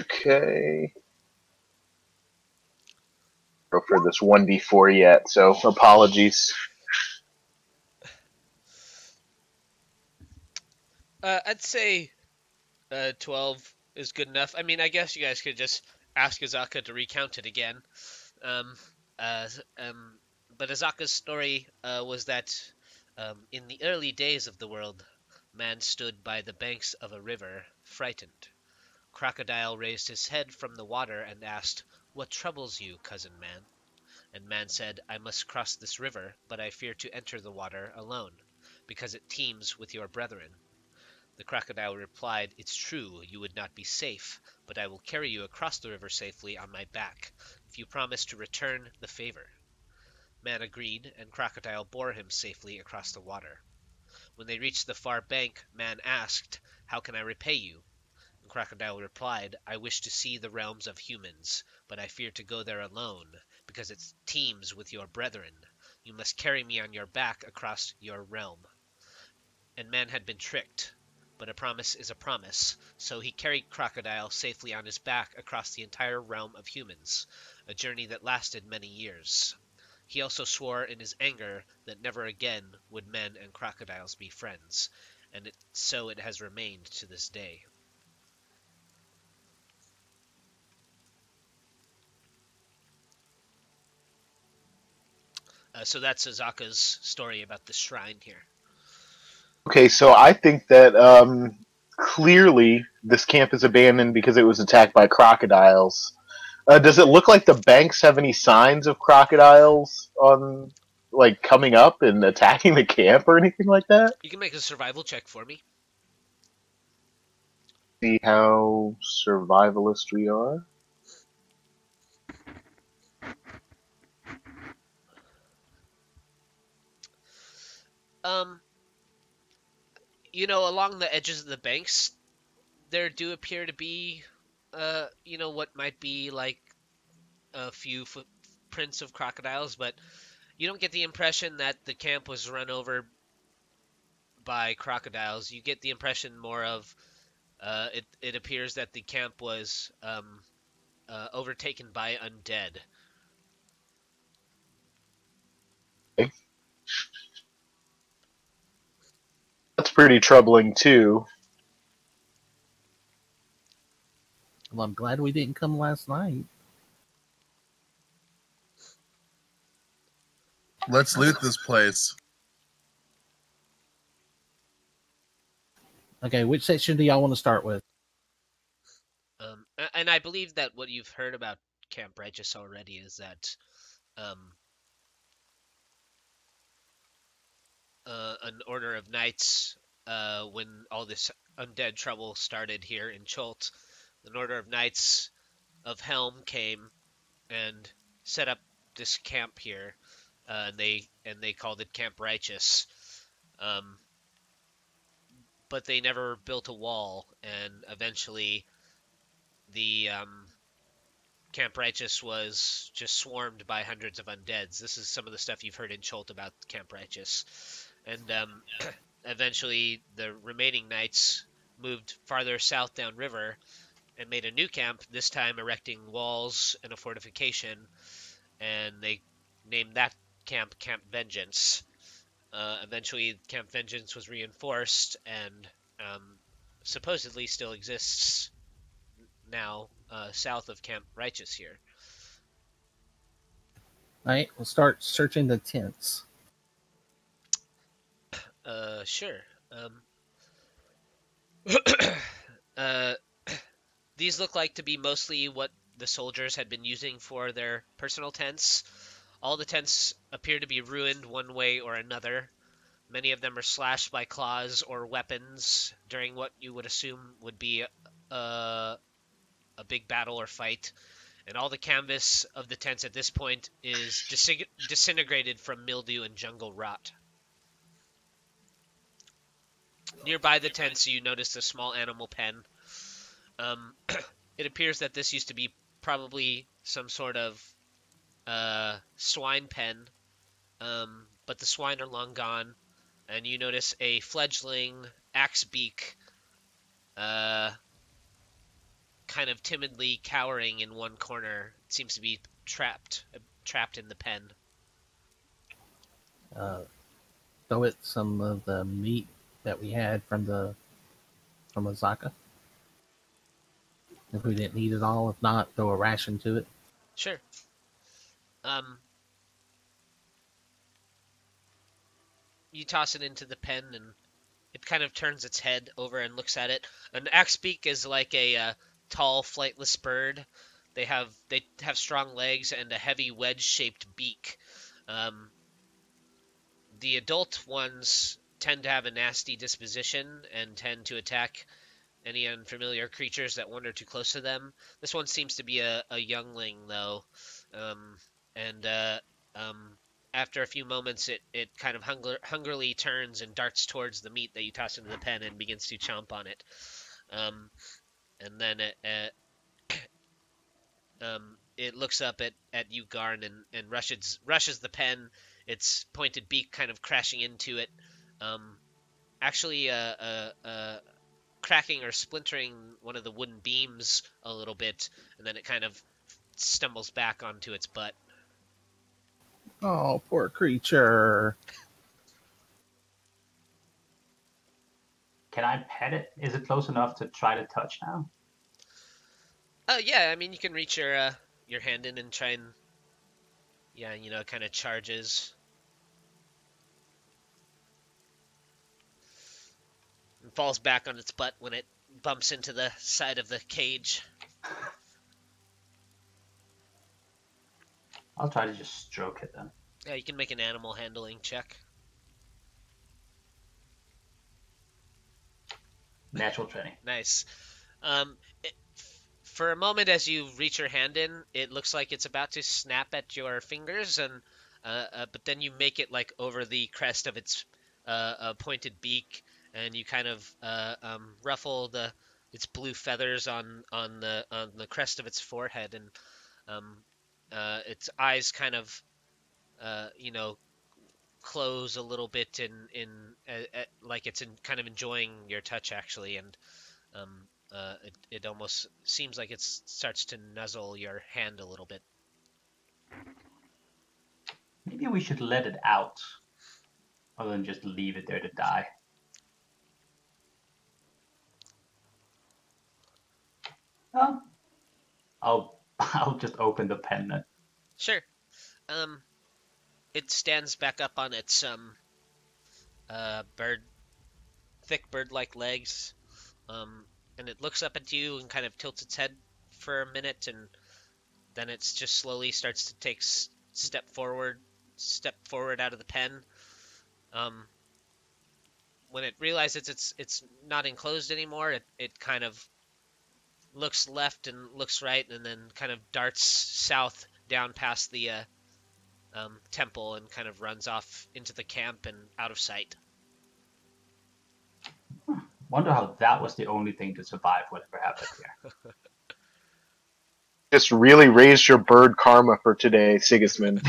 Okay. Go for this 1d4 yet, so apologies. I'd say 12 is good enough. I mean, I guess you guys could just ask Azaka to recount it again. Um, uh, um, but Azaka's story was that in the early days of the world, man stood by the banks of a river, frightened. Crocodile raised his head from the water and asked, "What troubles you, cousin man?" And man said, "I must cross this river, but I fear to enter the water alone, because it teems with your brethren." The crocodile replied, "It's true, you would not be safe, but I will carry you across the river safely on my back, if you promise to return the favor." Man agreed, and Crocodile bore him safely across the water. When they reached the far bank, Man asked, "How can I repay you?" And Crocodile replied, "I wish to see the realms of humans, but I fear to go there alone, because it teems with your brethren. You must carry me on your back across your realm." And Man had been tricked, but a promise is a promise, so he carried Crocodile safely on his back across the entire realm of humans, a journey that lasted many years. He also swore in his anger that never again would men and crocodiles be friends, and so it has remained to this day. So that's Azaka's story about the shrine here. Okay, so I think that clearly this camp is abandoned because it was attacked by crocodiles. Does it look like the banks have any signs of crocodiles on, like, coming up and attacking the camp or anything like that? You can make a survival check for me. See how survivalist we are. Um, along the edges of the banks, there do appear to be, what might be like a few footprints of crocodiles, but you don't get the impression that the camp was run over by crocodiles. You get the impression more of it appears that the camp was overtaken by undead. Okay. That's pretty troubling too. Well, I'm glad we didn't come last night. Let's loot this place. Okay, which section do y'all want to start with? And I believe that what you've heard about Camp Righteous already is that um, an order of knights, when all this undead trouble started here in Cholt, an order of knights of Helm came and set up this camp here, and they called it Camp Righteous. Um, but they never built a wall, and eventually the Camp Righteous was just swarmed by hundreds of undeads. This is some of the stuff you've heard in Cholt about Camp Righteous. And eventually the remaining knights moved farther south downriver and made a new camp, this time erecting walls and a fortification, and they named that camp Camp Vengeance. Eventually, Camp Vengeance was reinforced and supposedly still exists now south of Camp Righteous here. All right, we'll start searching the tents. Sure. Uh, these look like to be mostly what the soldiers had been using for their personal tents. All the tents appear to be ruined one way or another. Many of them are slashed by claws or weapons during what you would assume would be a big battle or fight. And all the canvas of the tents at this point is disintegrated from mildew and jungle rot. Nearby the tents, you notice a small animal pen. It appears that this used to be probably some sort of swine pen, but the swine are long gone, and you notice a fledgling axebeak kind of timidly cowering in one corner. It seems to be trapped in the pen. Throw it some of the meat that we had from Azaka. If we didn't eat it all, if not, throw a ration to it. Sure. You toss it into the pen, and it kind of turns its head over and looks at it. An axbeak is like a tall, flightless bird. They have strong legs and a heavy wedge-shaped beak. The adult ones tend to have a nasty disposition and tend to attack any unfamiliar creatures that wander too close to them. This one seems to be a youngling, though, and after a few moments, it kind of hungrily turns and darts towards the meat that you toss into the pen and begins to chomp on it. And then it looks up at you, Garn, and rushes the pen, its pointed beak kind of crashing into it. Actually, cracking or splintering one of the wooden beams a little bit, and then it kind of stumbles back onto its butt. Oh, poor creature. Can I pet it? Is it close enough to try to touch now? Yeah, I mean, you can reach your hand in and try and, yeah, it kind of charges. And falls back on its butt when it bumps into the side of the cage. I'll try to just stroke it then. Yeah, you can make an animal handling check. Natural 20. Nice. For a moment, as you reach your hand in, it looks like it's about to snap at your fingers, and but then you make it like over the crest of its pointed beak, and you kind of ruffle its blue feathers on the crest of its forehead, and its eyes kind of close a little bit like it's kind of enjoying your touch, actually, and it almost seems like it starts to nuzzle your hand a little bit. Maybe we should let it out, other than just leave it there to die. Oh, I'll just open the pen then. Sure. It stands back up on its thick bird-like legs, and it looks up at you and kind of tilts its head for a minute, and then it's just slowly starts to take step forward out of the pen. When it realizes it's not enclosed anymore, it kind of looks left and looks right, and then kind of darts south down past the temple and kind of runs off into the camp and out of sight. Wonder how that was the only thing to survive whatever happened here. Just really raised your bird karma for today, Sigismund.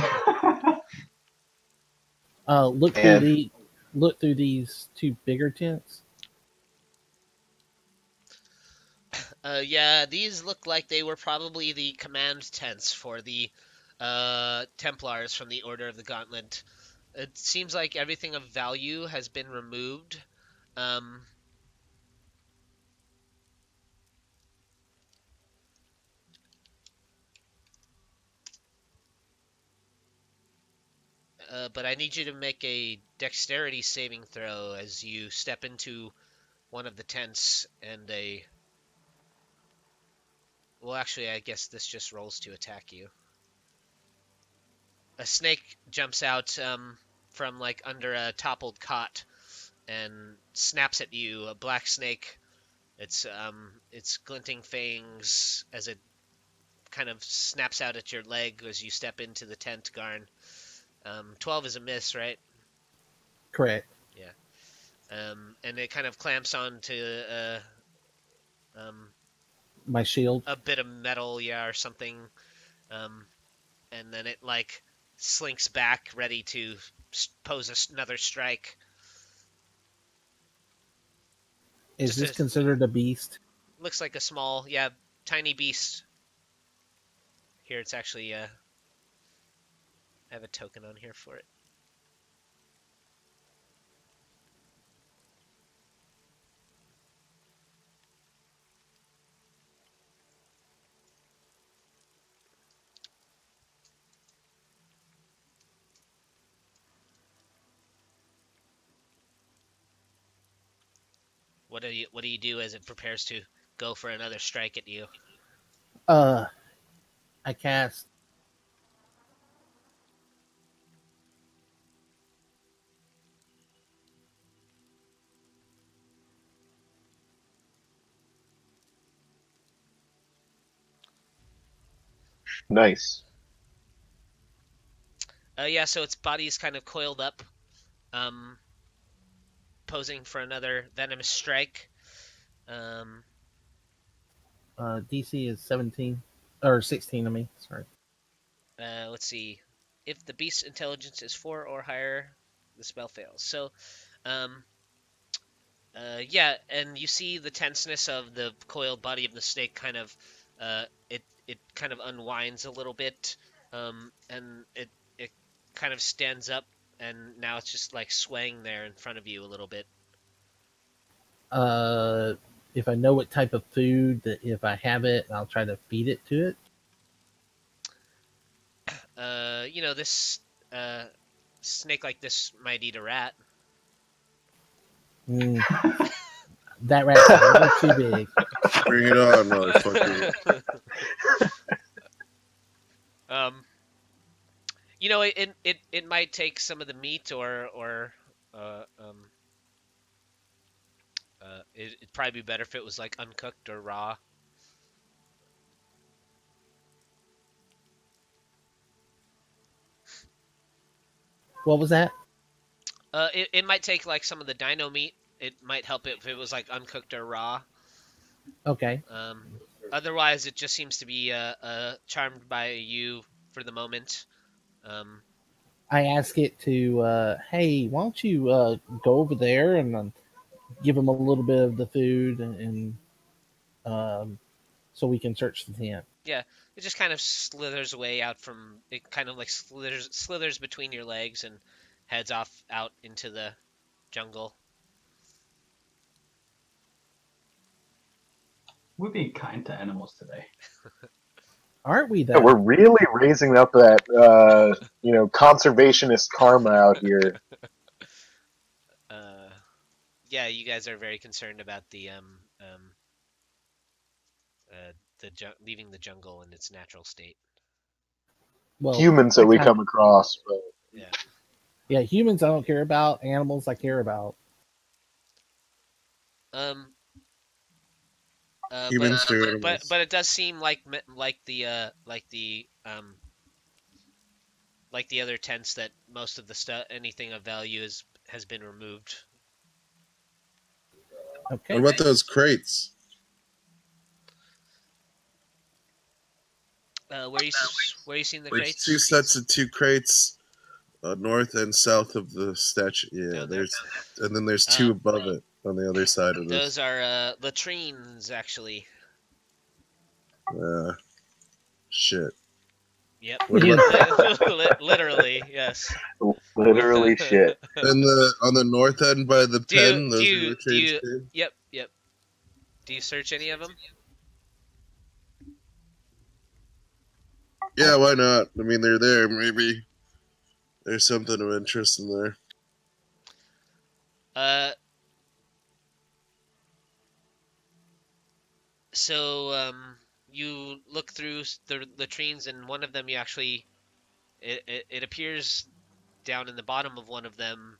Look through these two bigger tents. Yeah, these look like they were probably the command tents for the Templars from the Order of the Gauntlet. It seems like everything of value has been removed. But I need you to make a dexterity saving throw as you step into one of the tents, and well, actually, I guess this just rolls to attack you. A snake jumps out from like under a toppled cot and snaps at you. A black snake. Its glinting fangs as it kind of snaps out at your leg as you step into the tent, Garn. 12 is a miss, right? Correct. Yeah. And it kind of clamps onto My shield. a bit of metal, yeah, or something. And then it like slinks back, ready to pose another strike. Is this considered a beast? Looks like a small, yeah, tiny beast. Here, it's actually I have a token on here for it. What do you do as it prepares to go for another strike at you? I cast Nice. Yeah, so its body's kind of coiled up, posing for another venomous strike. DC is 17 or 16. I mean, sorry. Let's see. If the beast's intelligence is 4 or higher, the spell fails. So, yeah, and you see the tenseness of the coiled body of the snake kind of, it kind of unwinds a little bit, and it kind of stands up, and now it's just like swaying there in front of you a little bit. If I know what type of food, that if I have it, I'll try to feed it to it. This snake like this might eat a rat. That rat's a little too big. Bring it on, motherfucker. It might take some of the meat, or it'd probably be better if it was like uncooked or raw. What was that? It might take like some of the dino meat. It might help it if it was like uncooked or raw. Okay. Otherwise, it just seems to be charmed by you for the moment. I ask it to, hey, why don't you go over there and give him a little bit of the food, and so we can search the tent. Yeah, it just kind of slithers away out from it, kind of like slithers between your legs and heads off out into the jungle. We're being kind to animals today. Aren't we, though? Yeah, we're really raising up that conservationist karma out here. Yeah, you guys are very concerned about the leaving the jungle in its natural state. Well, Humans that we come across, but yeah, humans I don't care about. Animals I care about. Humans do but animals. it does seem like the other tents that most of the stuff, anything of value, has been removed. Okay. What about those crates? Where are you seeing the There's crates? 2 sets of 2 crates, north and south of the statue. Yeah, and then there's 2 above it on the other side of this. Those are latrines, actually. Shit. Yep. What about Literally, yes. literally shit. and on the north end by the pen? Those are latrines too? Yep. Do you search any of them? Yeah, why not? I mean, they're there. Maybe there's something of interest in there. So you look through the latrines, and one of them you actually, it appears down in the bottom of one of them,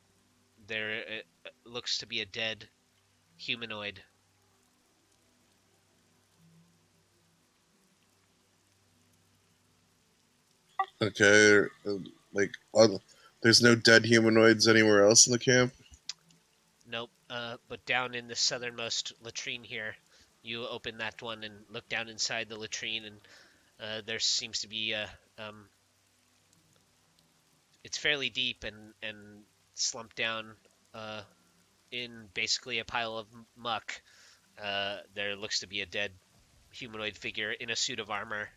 it looks to be a dead humanoid. Okay, there's no dead humanoids anywhere else in the camp? Nope. But down in the southernmost latrine here, you open that one and look down inside the latrine, and there seems to be it's fairly deep and slumped down in basically a pile of muck. There looks to be a dead humanoid figure in a suit of armor.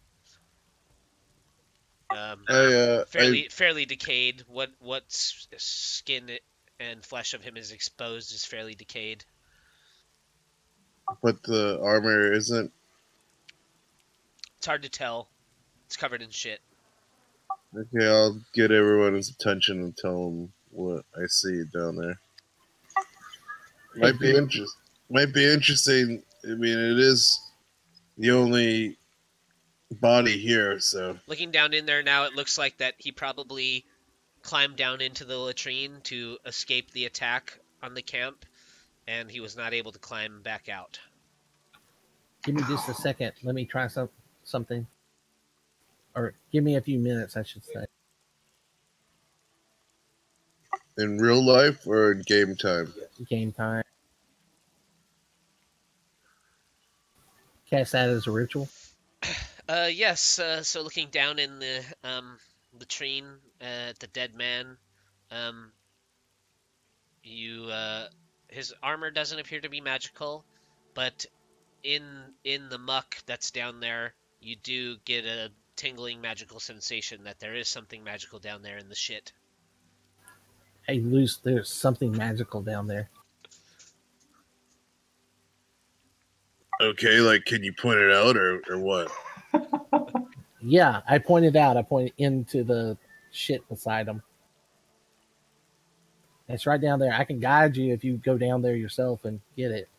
Fairly decayed. What skin and flesh of him is exposed is fairly decayed. But the armor isn't. It's hard to tell. It's covered in shit. Okay, I'll get everyone's attention and tell them what I see down there. Might be interesting. I mean, it is the only body here, so. Looking down in there now, it looks like that he probably climbed down into the latrine to escape the attack on the camp, and he was not able to climb back out. Give me just a second. Let me try something. Or give me a few minutes, I should say. In real life or in game time? Game time. Cast that as a ritual. Yes. So looking down in the latrine at the dead man, his armor doesn't appear to be magical, but in the muck that's down there, you do get a tingling magical sensation that there is something magical down there in the shit. Hey, Luce, there's something magical down there. Okay, like, can you point it out or what? Yeah, I pointed out. I pointed into the shit beside him. It's right down there. I can guide you if you go down there yourself and get it.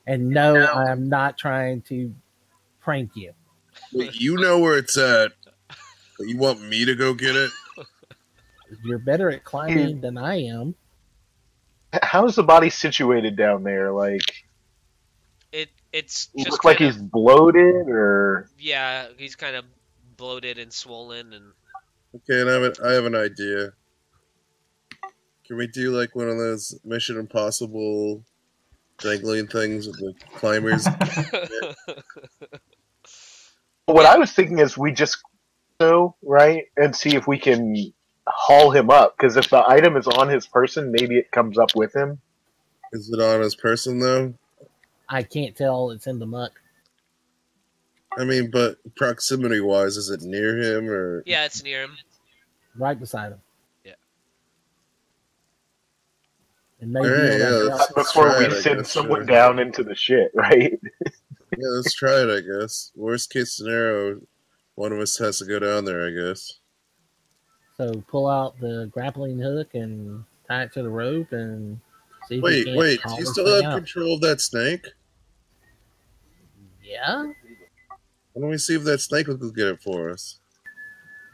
And no, I'm not trying to prank you. Wait, you know where it's at, but you want me to go get it? You're better at climbing than I am. How's the body situated down there? Like, it's just just like he's bloated, or yeah, he's kind of bloated and swollen, and okay. And I have an idea. Can we do like one of those Mission Impossible dangling things with the climbers? what I was thinking is we just go right and see if we can haul him up, because if the item is on his person, maybe it comes up with him. Is it on his person though? I can't tell. It's in the muck. I mean, but proximity-wise, is it near him or? Yeah, it's near him. Right beside him. Yeah. And maybe before we send someone down into the shit, right? Yeah, let's try it, I guess. Worst case scenario, one of us has to go down there, I guess. So pull out the grappling hook and tie it to the rope and see if Wait, you can't do you still have control of that snake? Yeah. Why don't we see if that snake will get it for us?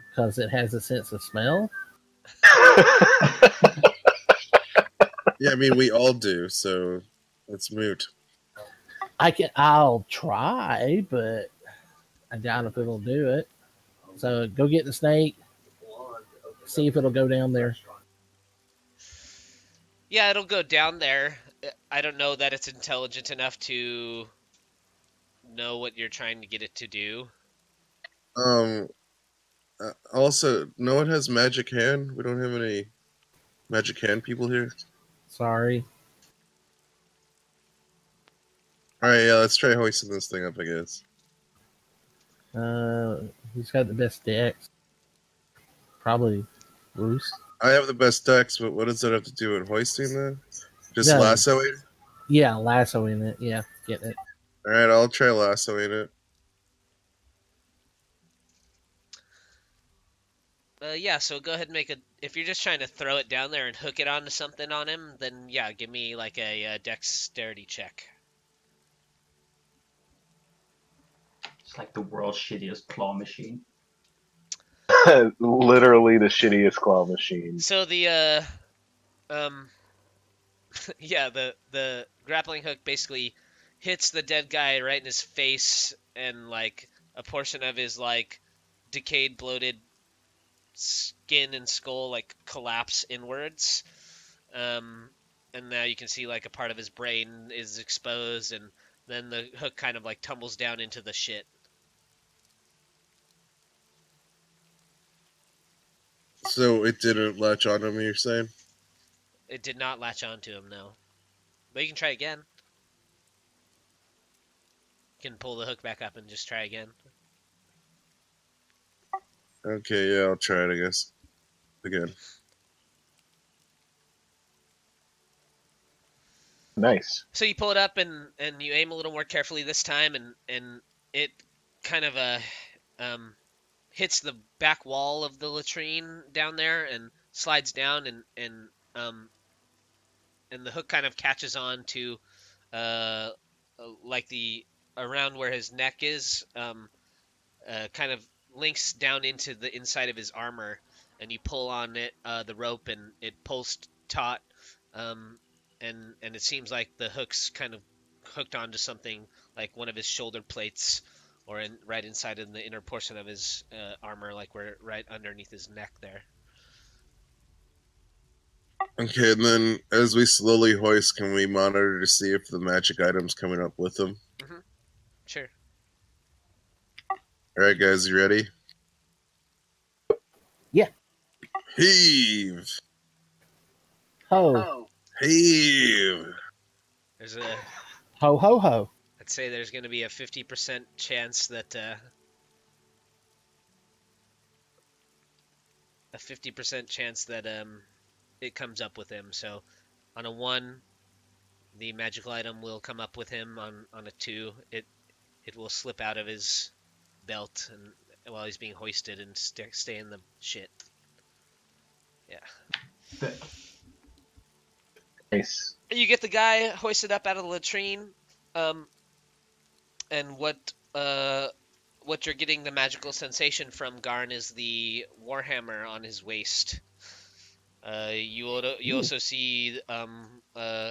Because it has a sense of smell? Yeah, I mean, we all do, so it's moot. I'll try, but I doubt if it'll do it. So go get the snake, see if it'll go down there. Yeah, it'll go down there. I don't know that it's intelligent enough to know what you're trying to get it to do. Also, no one has magic hand. We don't have any magic hand people here. Sorry. Alright, yeah, let's try hoisting this thing up, I guess. Who's got the best decks? Probably Bruce. I have the best decks, but what does that have to do with hoisting then? Just No. lassoing? Yeah, lassoing it. Yeah, getting it. Alright, I'll try lassoing it. Yeah, so go ahead and make a... If you're just trying to throw it down there and hook it onto something on him, then yeah, give me like a dexterity check. It's like the world's shittiest claw machine. Literally the shittiest claw machine. So the yeah, the grappling hook basically hits the dead guy right in his face, and like a portion of his like decayed, bloated skin and skull like collapse inwards, and now you can see like a part of his brain is exposed, and then the hook kind of like tumbles down into the shit. So it didn't latch on to me, you're saying? It did not latch onto him, no. But you can try again. You can pull the hook back up and just try again. Okay, yeah, I'll try it, I guess. Again. Nice. So you pull it up and you aim a little more carefully this time, and it kind of hits the back wall of the latrine down there and slides down, and the hook kind of catches on to like the around where his neck is, kind of links down into the inside of his armor, and you pull on it, the rope, and it pulls taut, um, and it seems like the hook's kind of hooked onto something like one of his shoulder plates, or right inside in the inner portion of his armor, like where right underneath his neck there. Okay, and then as we slowly hoist, can we monitor to see if the magic item's coming up with them? Mm-hmm. Sure. All right, guys, you ready? Yeah. Heave! Ho. Heave! There's a Ho, ho, ho. I'd say there's going to be a 50% chance that it comes up with him. So on a 1, the magical item will come up with him. On a 2, it will slip out of his belt and while he's being hoisted and stay in the shit. Yeah. Nice. You get the guy hoisted up out of the latrine, and what you're getting the magical sensation from, Garn, is the warhammer on his waist. You also see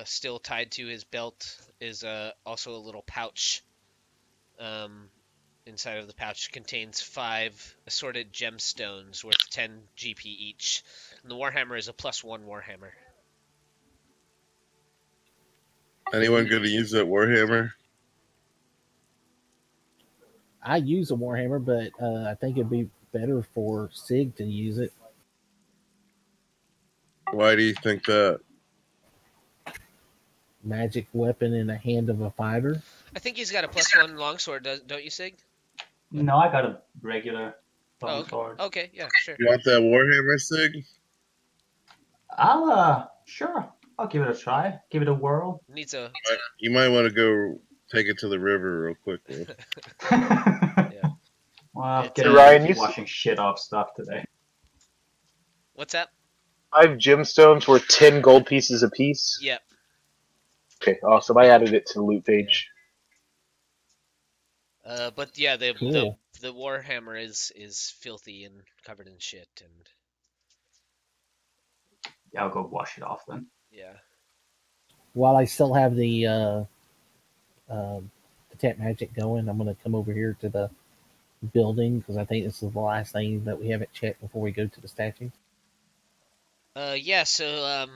still tied to his belt is also a little pouch. Inside of the pouch contains 5 assorted gemstones worth 10 GP each. And the warhammer is a +1 warhammer. Anyone going to use that warhammer? I use a warhammer, but I think it'd be better for Sig to use it. Why do you think that? Magic weapon in the hand of a fighter. I think he's got a +1 longsword, don't you, Sig? No, I got a regular longsword. Okay, yeah, sure. You want that warhammer, Sig? Sure. I'll give it a try. Give it a whirl. Needs a You might want to go take it to the river real quick, though. yeah. Well, I'm It's, getting Ryan, busy washing shit off stuff today. What's that? 5 gemstones worth 10 gold pieces apiece. Yep. Okay, awesome. I added it to the loot page. But yeah, the Cool. the warhammer is filthy and covered in shit, and Yeah, I'll go wash it off then. yeah. While I still have the detect magic going, I'm going to come over here to the building because I think this is the last thing that we haven't checked before we go to the statue. Yeah. So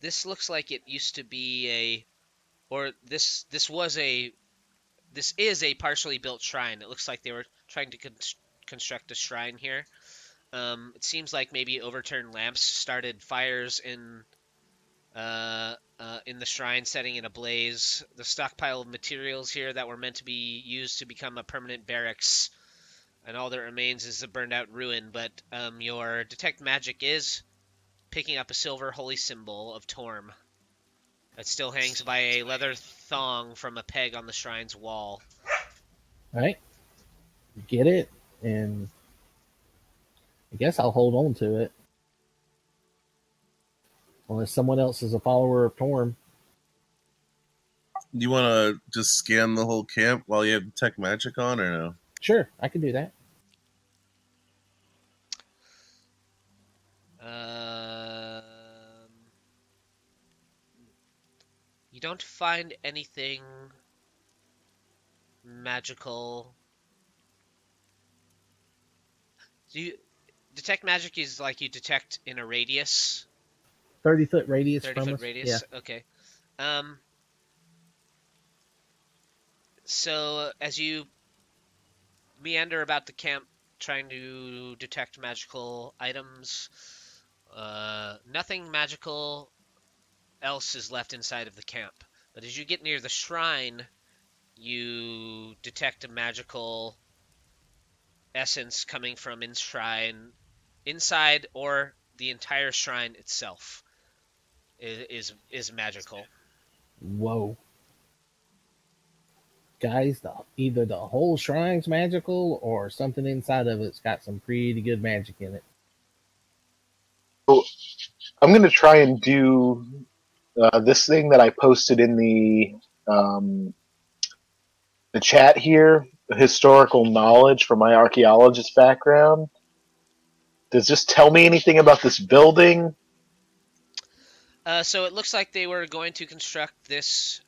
this looks like it used to be this is a partially built shrine. It looks like they were trying to construct a shrine here. It seems like maybe overturned lamps started fires in the shrine, setting it ablaze. The stockpile of materials here that were meant to be used to become a permanent barracks, and all that remains is a burned out ruin. But your detect magic is picking up a silver holy symbol of Torm that still hangs by a leather thong from a peg on the shrine's wall. All right, get it, and I guess I'll hold on to it. Unless someone else is a follower of Torm. You want to just scan the whole camp while you have detect magic on, or no? Sure, I can do that. You don't find anything magical. Detect magic is like you detect in a radius. 30-foot radius 30 from foot us. radius. Yeah. Okay. So as you meander about the camp trying to detect magical items, nothing magical else is left inside of the camp. But as you get near the shrine, you detect a magical essence coming from inside, or the entire shrine itself is magical. Whoa. Guys, either the whole shrine's magical or something inside of it's got some pretty good magic in it. So I'm going to try and do this thing that I posted in the chat here, historical knowledge from my archaeologist background. Does this tell me anything about this building? So it looks like they were going to construct this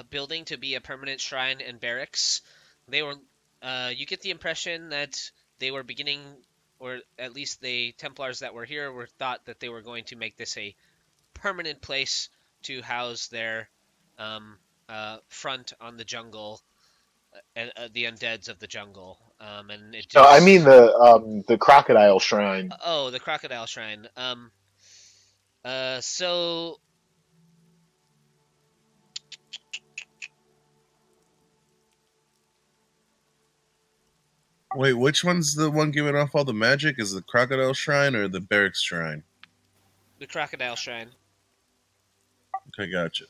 building to be a permanent shrine and barracks. They were. You get the impression that they were beginning, or at least the Templars that were here were thought that they were going to make this a permanent place to house their front on the jungle, and the undeads of the jungle. And it just. No, I mean the crocodile shrine. Oh, the crocodile shrine. So Wait, which one's the one giving off all the magic? Is the crocodile shrine or the barracks shrine? the crocodile shrine. Okay, gotcha.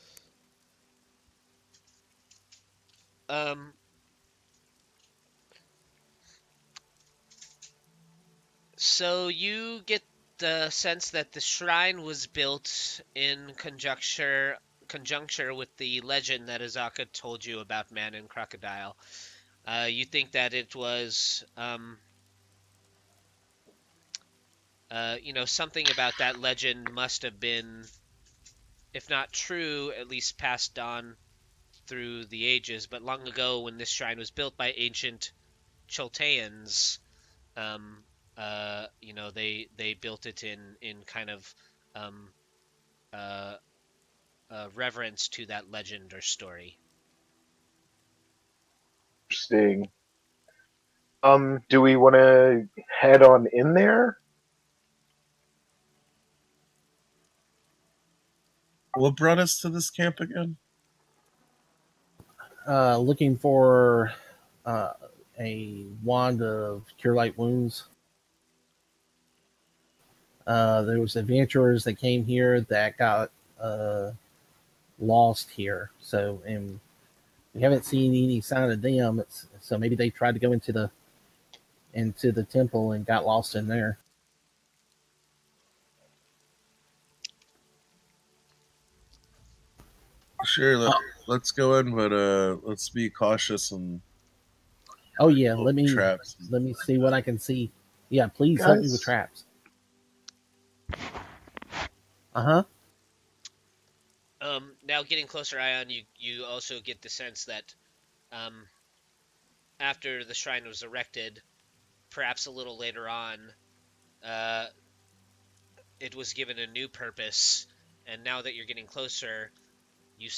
So you get the sense that the shrine was built in conjuncture with the legend that Azaka told you about man and crocodile. You think that it was, something about that legend must have been, if not true, at least passed on through the ages. But long ago, when this shrine was built by ancient Cholteans, they built it in kind of reverence to that legend or story. Interesting. Do we want to head on in there? What brought us to this camp again? Looking for a wand of cure light wounds. There was adventurers that came here that got lost here. So, and we haven't seen any sign of them. So maybe they tried to go into the temple and got lost in there. Sure, let's go in, but let's be cautious and. Oh yeah, let me traps. Let me see what I can see. Yeah, please help me with traps. Now getting closer, Ayan, you also get the sense that after the shrine was erected, perhaps a little later on, it was given a new purpose, and now that you're getting closer, you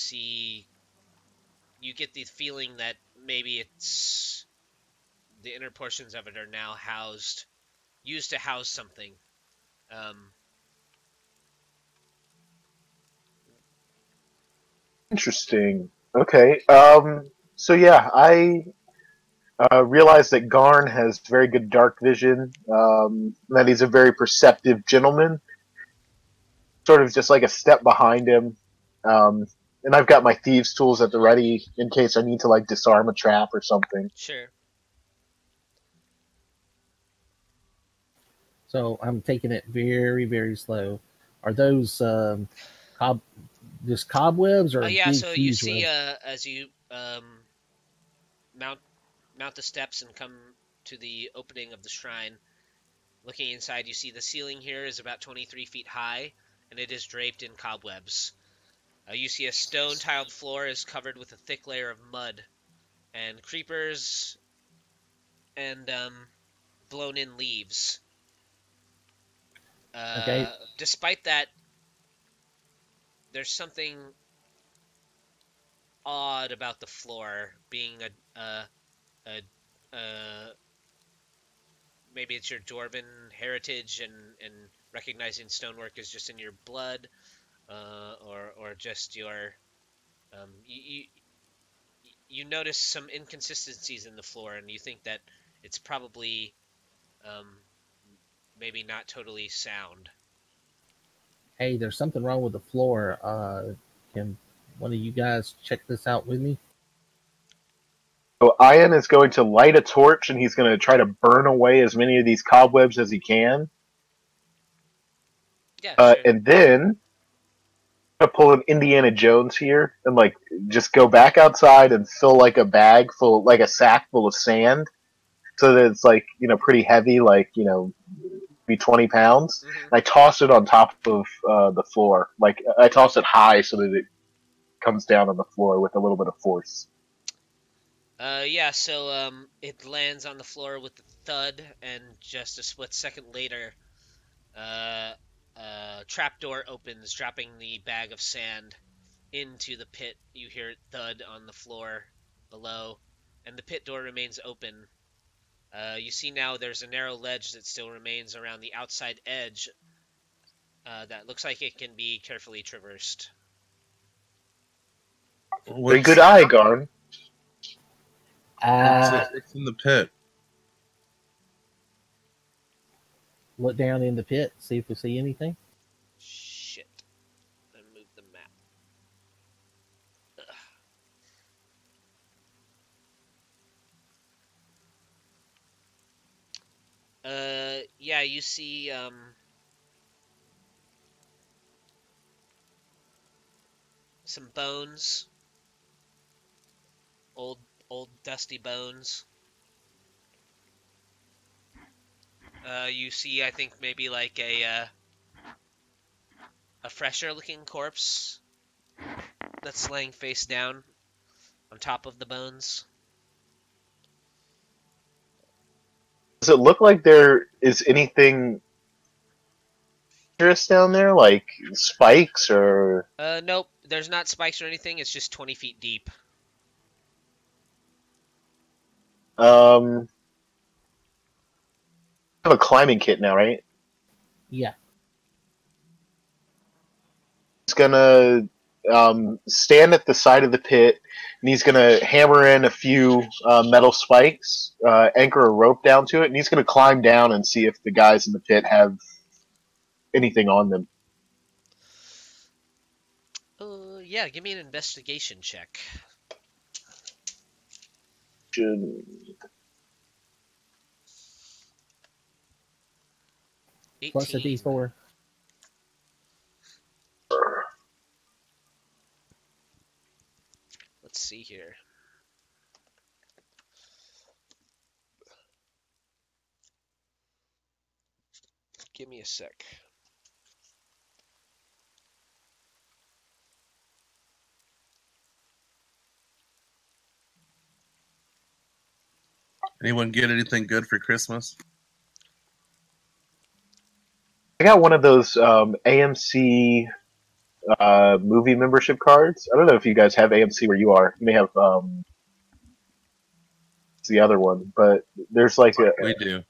get the feeling that maybe it's the inner portions of it are now used to house something. Interesting. Okay. So yeah, I realize that Garn has very good dark vision. That he's a very perceptive gentleman. Sort of just like a step behind him. And I've got my thieves' tools at the ready in case I need to like disarm a trap or something. Sure. So I'm taking it very, very slow. Are those just cobwebs or Yeah, big, so you huge see webs? as you mount the steps and come to the opening of the shrine, looking inside, you see the ceiling here is about 23 feet high, and it is draped in cobwebs. You see a stone-tiled floor is covered with a thick layer of mud, and creepers and blown-in leaves. Okay. Despite that, there's something odd about the floor, being maybe it's your dwarven heritage and recognizing stonework is just in your blood, or just your you notice some inconsistencies in the floor, and you think that it's probably maybe not totally sound. Hey, there's something wrong with the floor. Can one of you guys check this out with me? So Ayan is going to light a torch, and he's going to try to burn away as many of these cobwebs as he can. Yeah, sure. And then to pull an Indiana Jones here and like just go back outside and fill like a bag full, like a sack full of sand, so that it's like pretty heavy, like be 20 pounds. Mm-hmm. And I toss it on top of the floor, like I toss it high so that it comes down on the floor with a little bit of force. Yeah, so it lands on the floor with a thud, and just a split second later, trapdoor opens, dropping the bag of sand into the pit. You hear it thud on the floor below, and the pit door remains open. You see now there's a narrow ledge that still remains around the outside edge that looks like it can be carefully traversed. Very good eye, Garn. What's in the pit? Look down in the pit, see if we see anything. Shit. I moved the map. Yeah, you see, some bones. Old dusty bones. You see, I think maybe like a fresher looking corpse that's laying face down on top of the bones. Does it look like there is anything dangerous down there, like spikes or? Nope. There's not spikes or anything. It's just 20 feet deep. I have a climbing kit now, right? Yeah. He's gonna stand at the side of the pit, and he's gonna hammer in a few metal spikes, anchor a rope down to it, and he's gonna climb down and see if the guys in the pit have anything on them. Yeah, give me an investigation check. Plus a 18. D4. Let's see here. Give me a sec. Anyone get anything good for Christmas? I got one of those AMC movie membership cards. I don't know if you guys have AMC where you are. You may have the other one, but there's like We do.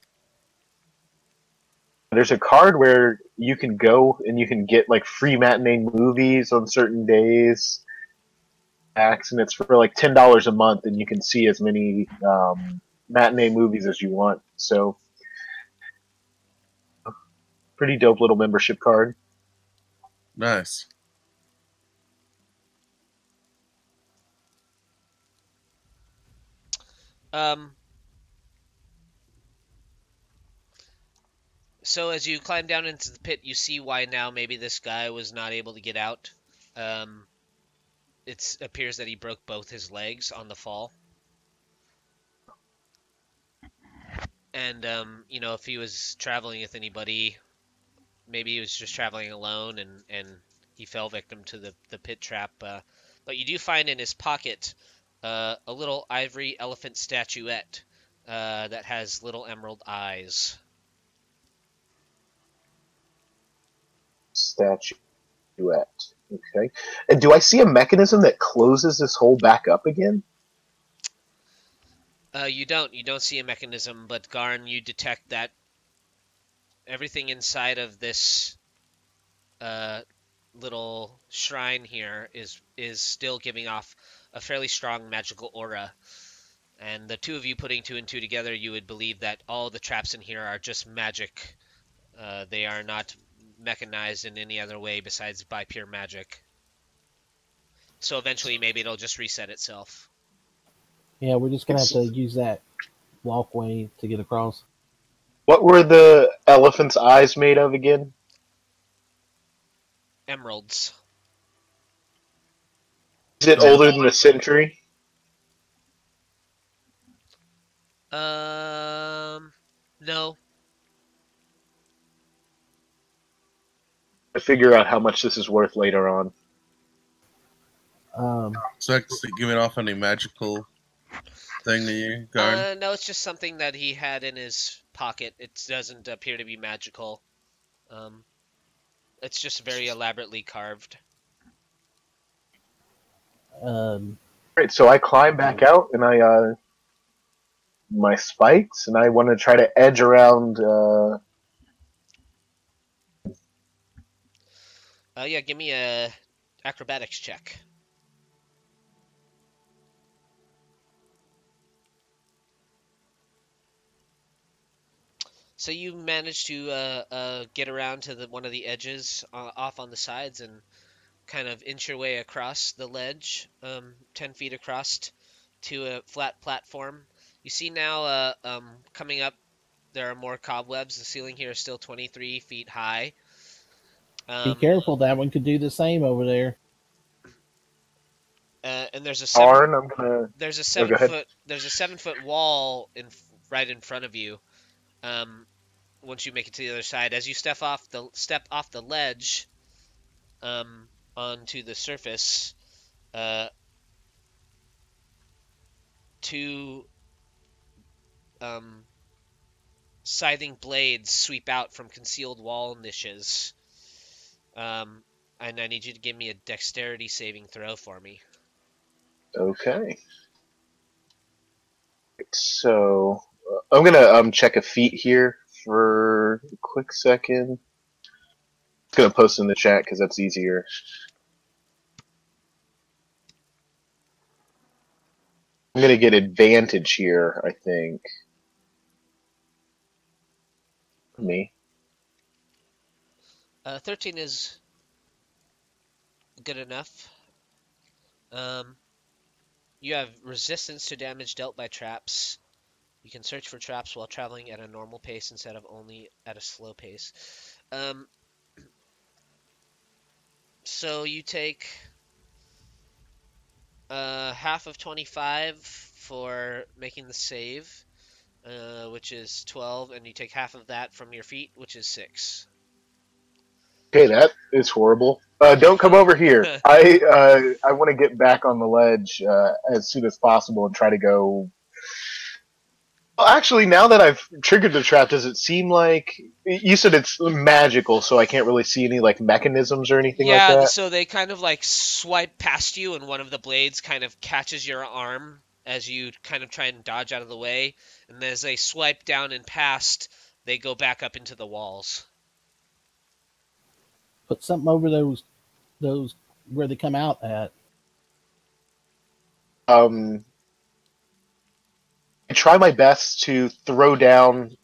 there's a card where you can go and you can get like free matinee movies on certain days. And it's for like $10 a month, and you can see as many matinee movies as you want. So, pretty dope little membership card. Nice. So as you climb down into the pit, you see why now maybe this guy was not able to get out. It appears that he broke both his legs on the fall. And, if he was traveling with anybody, maybe he was just traveling alone and he fell victim to the pit trap. But you do find in his pocket a little ivory elephant statuette that has little emerald eyes. Statuette. Okay. And do I see a mechanism that closes this hole back up again? You don't see a mechanism, but Garn, you detect that everything inside of this little shrine here is still giving off a fairly strong magical aura. And the two of you putting two and two together, you would believe that all the traps in here are just magic. They are not mechanized in any other way besides by pure magic. So eventually maybe it'll just reset itself. Yeah, we're just gonna have to use that walkway to get across. What were the elephant's eyes made of again? Emeralds. Is it older than a century? No. To figure out how much this is worth later on. So that's giving off any magical thing to you, Garn? No, it's just something that he had in his pocket. It doesn't appear to be magical. It's just very elaborately carved. Right, so I climb back out and I my spikes and I want to try to edge around. Yeah, give me a acrobatics check. So you managed to get around to one of the edges off on the sides and kind of inch your way across the ledge, 10 feet across to a flat platform. You see now coming up, there are more cobwebs. The ceiling here is still 23 feet high. Be careful, that one could do the same over there. And there's a there's a 7-foot wall right in front of you. Once you make it to the other side, as you step off the ledge, onto the surface, two scything blades sweep out from concealed wall niches. And I need you to give me a dexterity saving throw for me. Okay. So I'm gonna check a feat here for a quick second. I'm gonna post in the chat because that's easier. I'm gonna get advantage here, I think. Me. 13 is good enough. You have resistance to damage dealt by traps. You can search for traps while traveling at a normal pace instead of only at a slow pace. So you take half of 25 for making the save, which is 12, and you take half of that from your feet, which is 6. Okay, that is horrible. Don't come over here. I want to get back on the ledge as soon as possible and try to go. Well, actually, now that I've triggered the trap, does it seem like you said it's magical, so I can't really see any like mechanisms or anything like that? So they kind of like swipe past you, and one of the blades kind of catches your arm as you kind of try and dodge out of the way. And as they swipe down and past, they go back up into the walls. Put something over those where they come out at. I try my best to throw down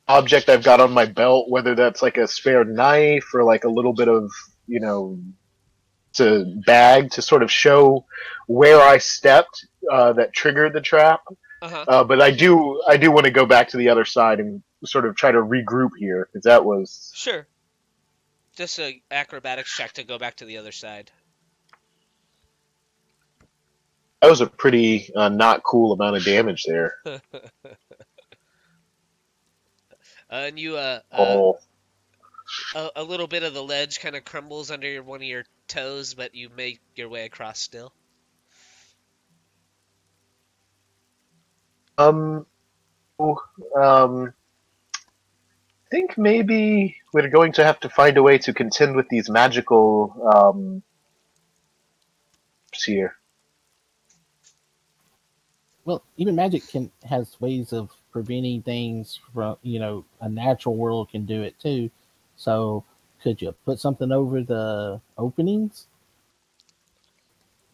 object I've got on my belt, whether that's like a spare knife or like a little bit of, to bag to sort of show where I stepped that triggered the trap. But I do want to go back to the other side and sort of try to regroup here because that was sure. Just an acrobatics check to go back to the other side. That was a pretty not cool amount of damage there. And you a little bit of the ledge kind of crumbles under one of your toes, but you make your way across still. I think maybe we're going to have to find a way to contend with these magical here. Well, even magic has ways of preventing things from, a natural world can do it too. So could you put something over the openings?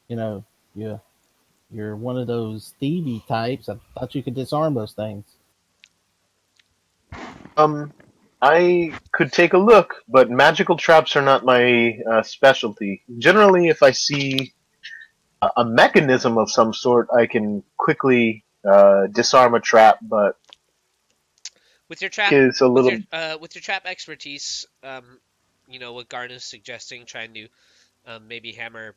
You know, you're one of those thievy types. I thought you could disarm those things. I could take a look, but magical traps are not my specialty. Generally, if I see a mechanism of some sort, I can quickly disarm a trap, but With your trap, is a little. with your trap expertise, you know what Garn is suggesting, trying to maybe hammer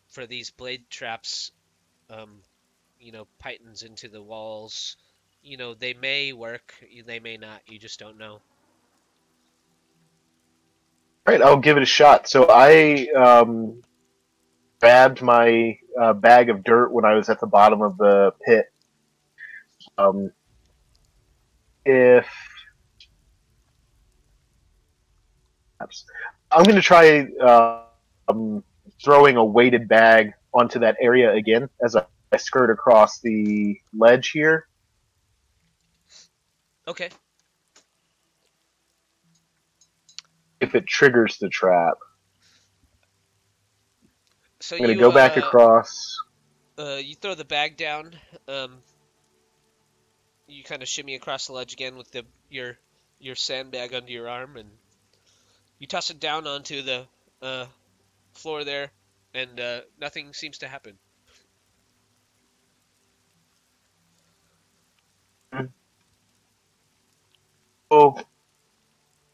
for these blade traps, um, you know, pythons into the walls. You know, they may work, they may not. You just don't know. Alright, I'll give it a shot. So I grabbed my bag of dirt when I was at the bottom of the pit. Um, if I'm going to try throwing a weighted bag onto that area again as I skirt across the ledge here. Okay. If it triggers the trap, So I'm going to go back across. you throw the bag down. You kind of shimmy across the ledge again with your sandbag under your arm, and you toss it down onto the uh, floor there, and nothing seems to happen. Go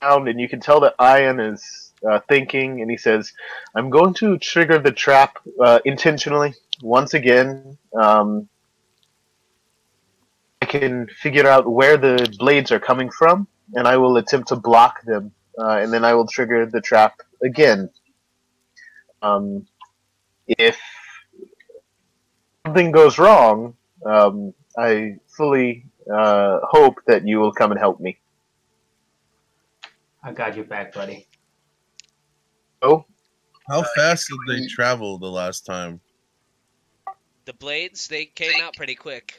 down, and you can tell that Ayan is thinking, and he says, "I'm going to trigger the trap intentionally once again. I can figure out where the blades are coming from, and I will attempt to block them, and then I will trigger the trap again. Um, if something goes wrong, I fully hope that you will come and help me." I got your back, buddy. Oh, How fast did they travel the last time? The blades, they came out pretty quick.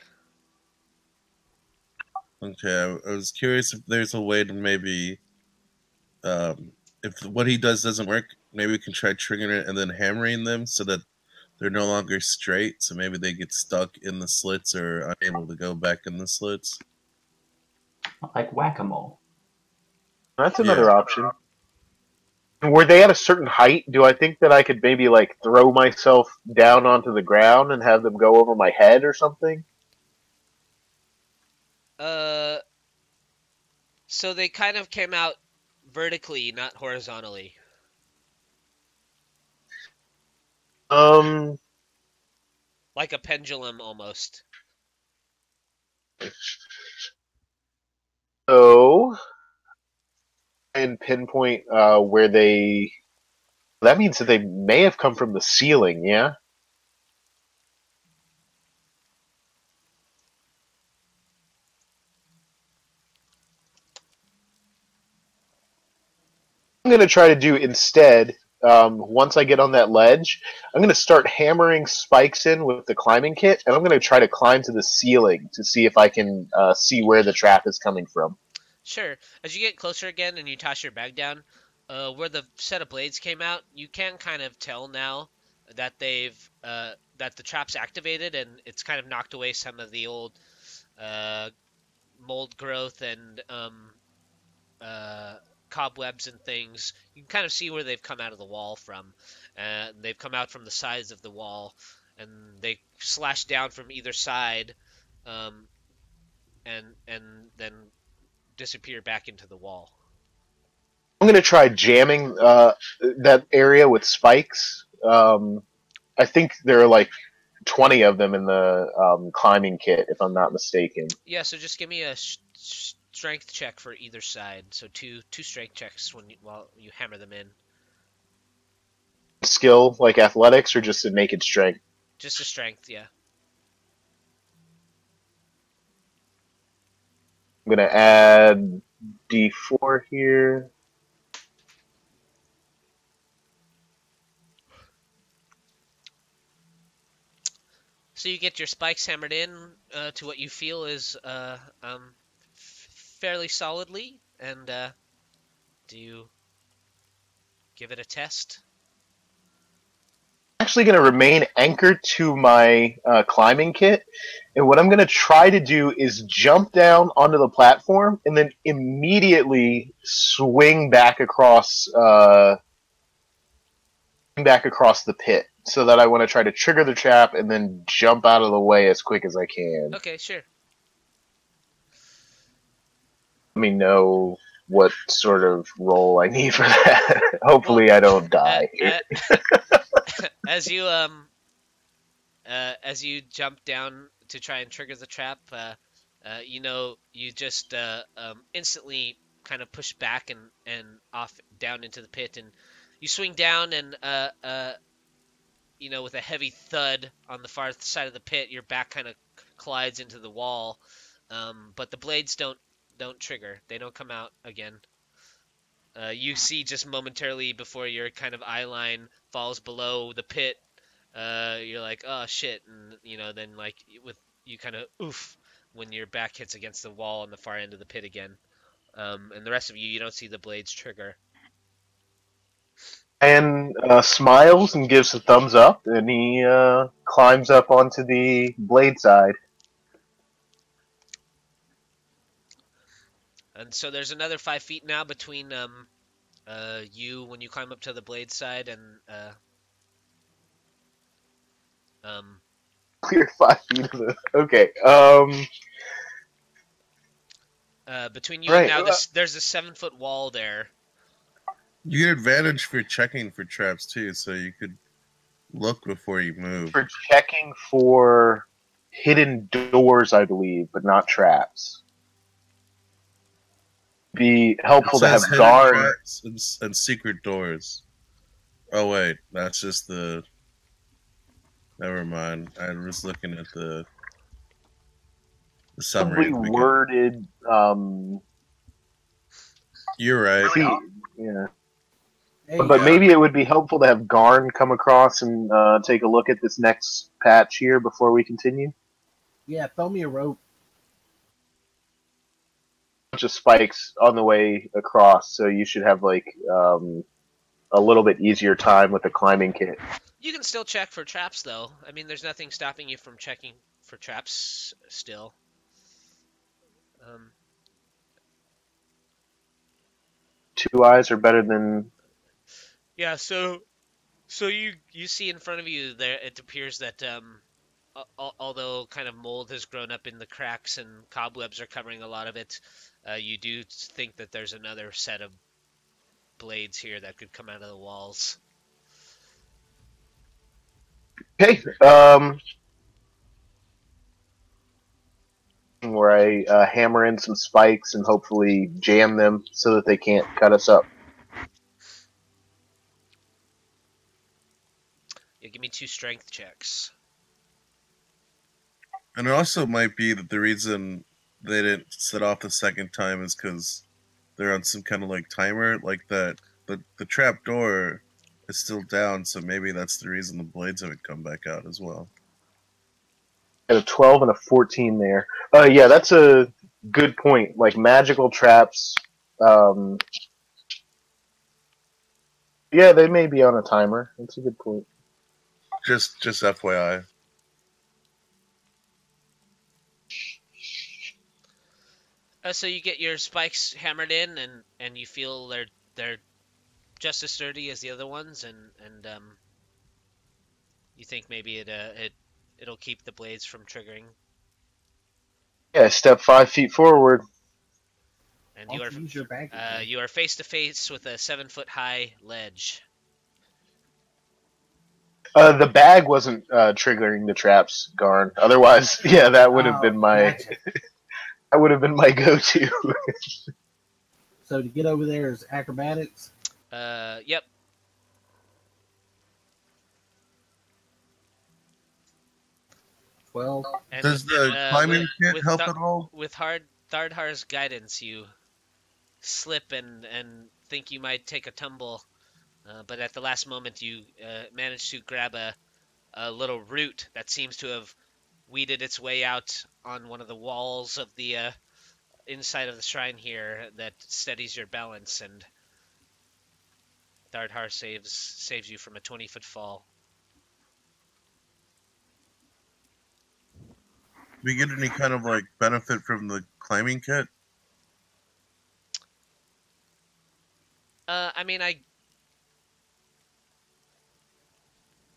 Okay, I was curious if there's a way to maybe, if what he does doesn't work, maybe we can try triggering it and then hammering them so that they're no longer straight. So maybe they get stuck in the slits or unable to go back in the slits. Like whack-a-mole. that's Yeah. another option. Were they at a certain height? Do I think that I could maybe like throw myself down onto the ground and have them go over my head or something? Uh, so they kind of came out vertically, not horizontally. Um, Like a pendulum almost. so and pinpoint where they. That means that they may have come from the ceiling. Yeah. I'm going to try to do instead, once I get on that ledge, I'm going to start hammering spikes in with the climbing kit, and I'm going to try to climb to the ceiling to see if I can see where the trap is coming from. Sure. As you get closer again and you toss your bag down, where the set of blades came out, you can kind of tell now that that the trap's activated and it's kind of knocked away some of the old uh, mold growth and uh, cobwebs and things. You can kind of see where they've come out of the wall from. They've come out from the sides of the wall, and they slash down from either side, um, and then disappear back into the wall. I'm going to try jamming that area with spikes. I think there are like 20 of them in the climbing kit, if I'm not mistaken. Yeah, so just give me a strength check for either side. So two strength checks while you hammer them in. Skill, like athletics, or just a naked strength? Just a strength, yeah. I'm going to add D4 here. So you get your spikes hammered in to what you feel is fairly solidly, and do you give it a test? actually going to remain anchored to my climbing kit, and what I'm going to try to do is jump down onto the platform and then immediately swing back across the pit, so that I want to try to trigger the trap and then jump out of the way as quick as I can. Okay, sure. Let me know what sort of roll I need for that. Hopefully, I don't die. As you jump down to try and trigger the trap, you just instantly kind of push back and off down into the pit, and you swing down, and with a heavy thud on the far side of the pit, your back kind of collides into the wall, but the blades don't trigger. They don't come out again. You see just momentarily before your kind of eye line falls below the pit, you're like, oh shit, and then like you kind of oof when your back hits against the wall on the far end of the pit again. And the rest of you don't see the blades trigger. And smiles and gives a thumbs up, and he climbs up onto the blade side. And so there's another 5 feet now between you when you climb up to the blade side and Clear 5 feet of the. Okay. between you Right. and now there's a 7-foot wall there. You get advantage for checking for traps too, so you could look before you move. For checking for hidden doors, I believe, but not traps. Be helpful to have hidden Garn. traps and secret doors. Oh wait, that's just the. Never mind. I was looking at the summary. Probably worded. You're right. Yeah. Hey, But maybe it would be helpful to have Garn come across and take a look at this next patch here before we continue. yeah, throw me a rope. Bunch of spikes on the way across, so you should have like a little bit easier time with the climbing kit. You can still check for traps, though. I mean, there's nothing stopping you from checking for traps still. 2 eyes are better than. Yeah, so you see in front of you there, it appears that although kind of mold has grown up in the cracks and cobwebs are covering a lot of it, you do think that there's another set of blades here that could come out of the walls. Okay. Where I hammer in some spikes and hopefully jam them so that they can't cut us up. Yeah, give me 2 strength checks. And it also might be that the reason they didn't set off the second time is because they're on some kind of like timer, like that. The trap door is still down, so maybe that's the reason the blades haven't come back out as well. Got a 12 and a 14 there. Yeah, that's a good point. Like magical traps. Yeah, they may be on a timer. That's a good point. Just FYI. So you get your spikes hammered in, and you feel they're just as sturdy as the other ones, and you think maybe it'll keep the blades from triggering. Yeah, step 5 feet forward. And you are face to face with a 7-foot high ledge. The bag wasn't triggering the traps, Garn. Otherwise, yeah, that would have been my. Gotcha. That would have been my go-to. So to get over there is acrobatics. Yep. 12. And Does the climbing kit help at all? With Thardhar's guidance, you slip and think you might take a tumble, but at the last moment you manage to grab a little root that seems to have weeded its way out on one of the walls of the inside of the shrine here that steadies your balance, and Thardhar saves you from a 20-foot fall. we get any kind of like benefit from the climbing kit? I mean,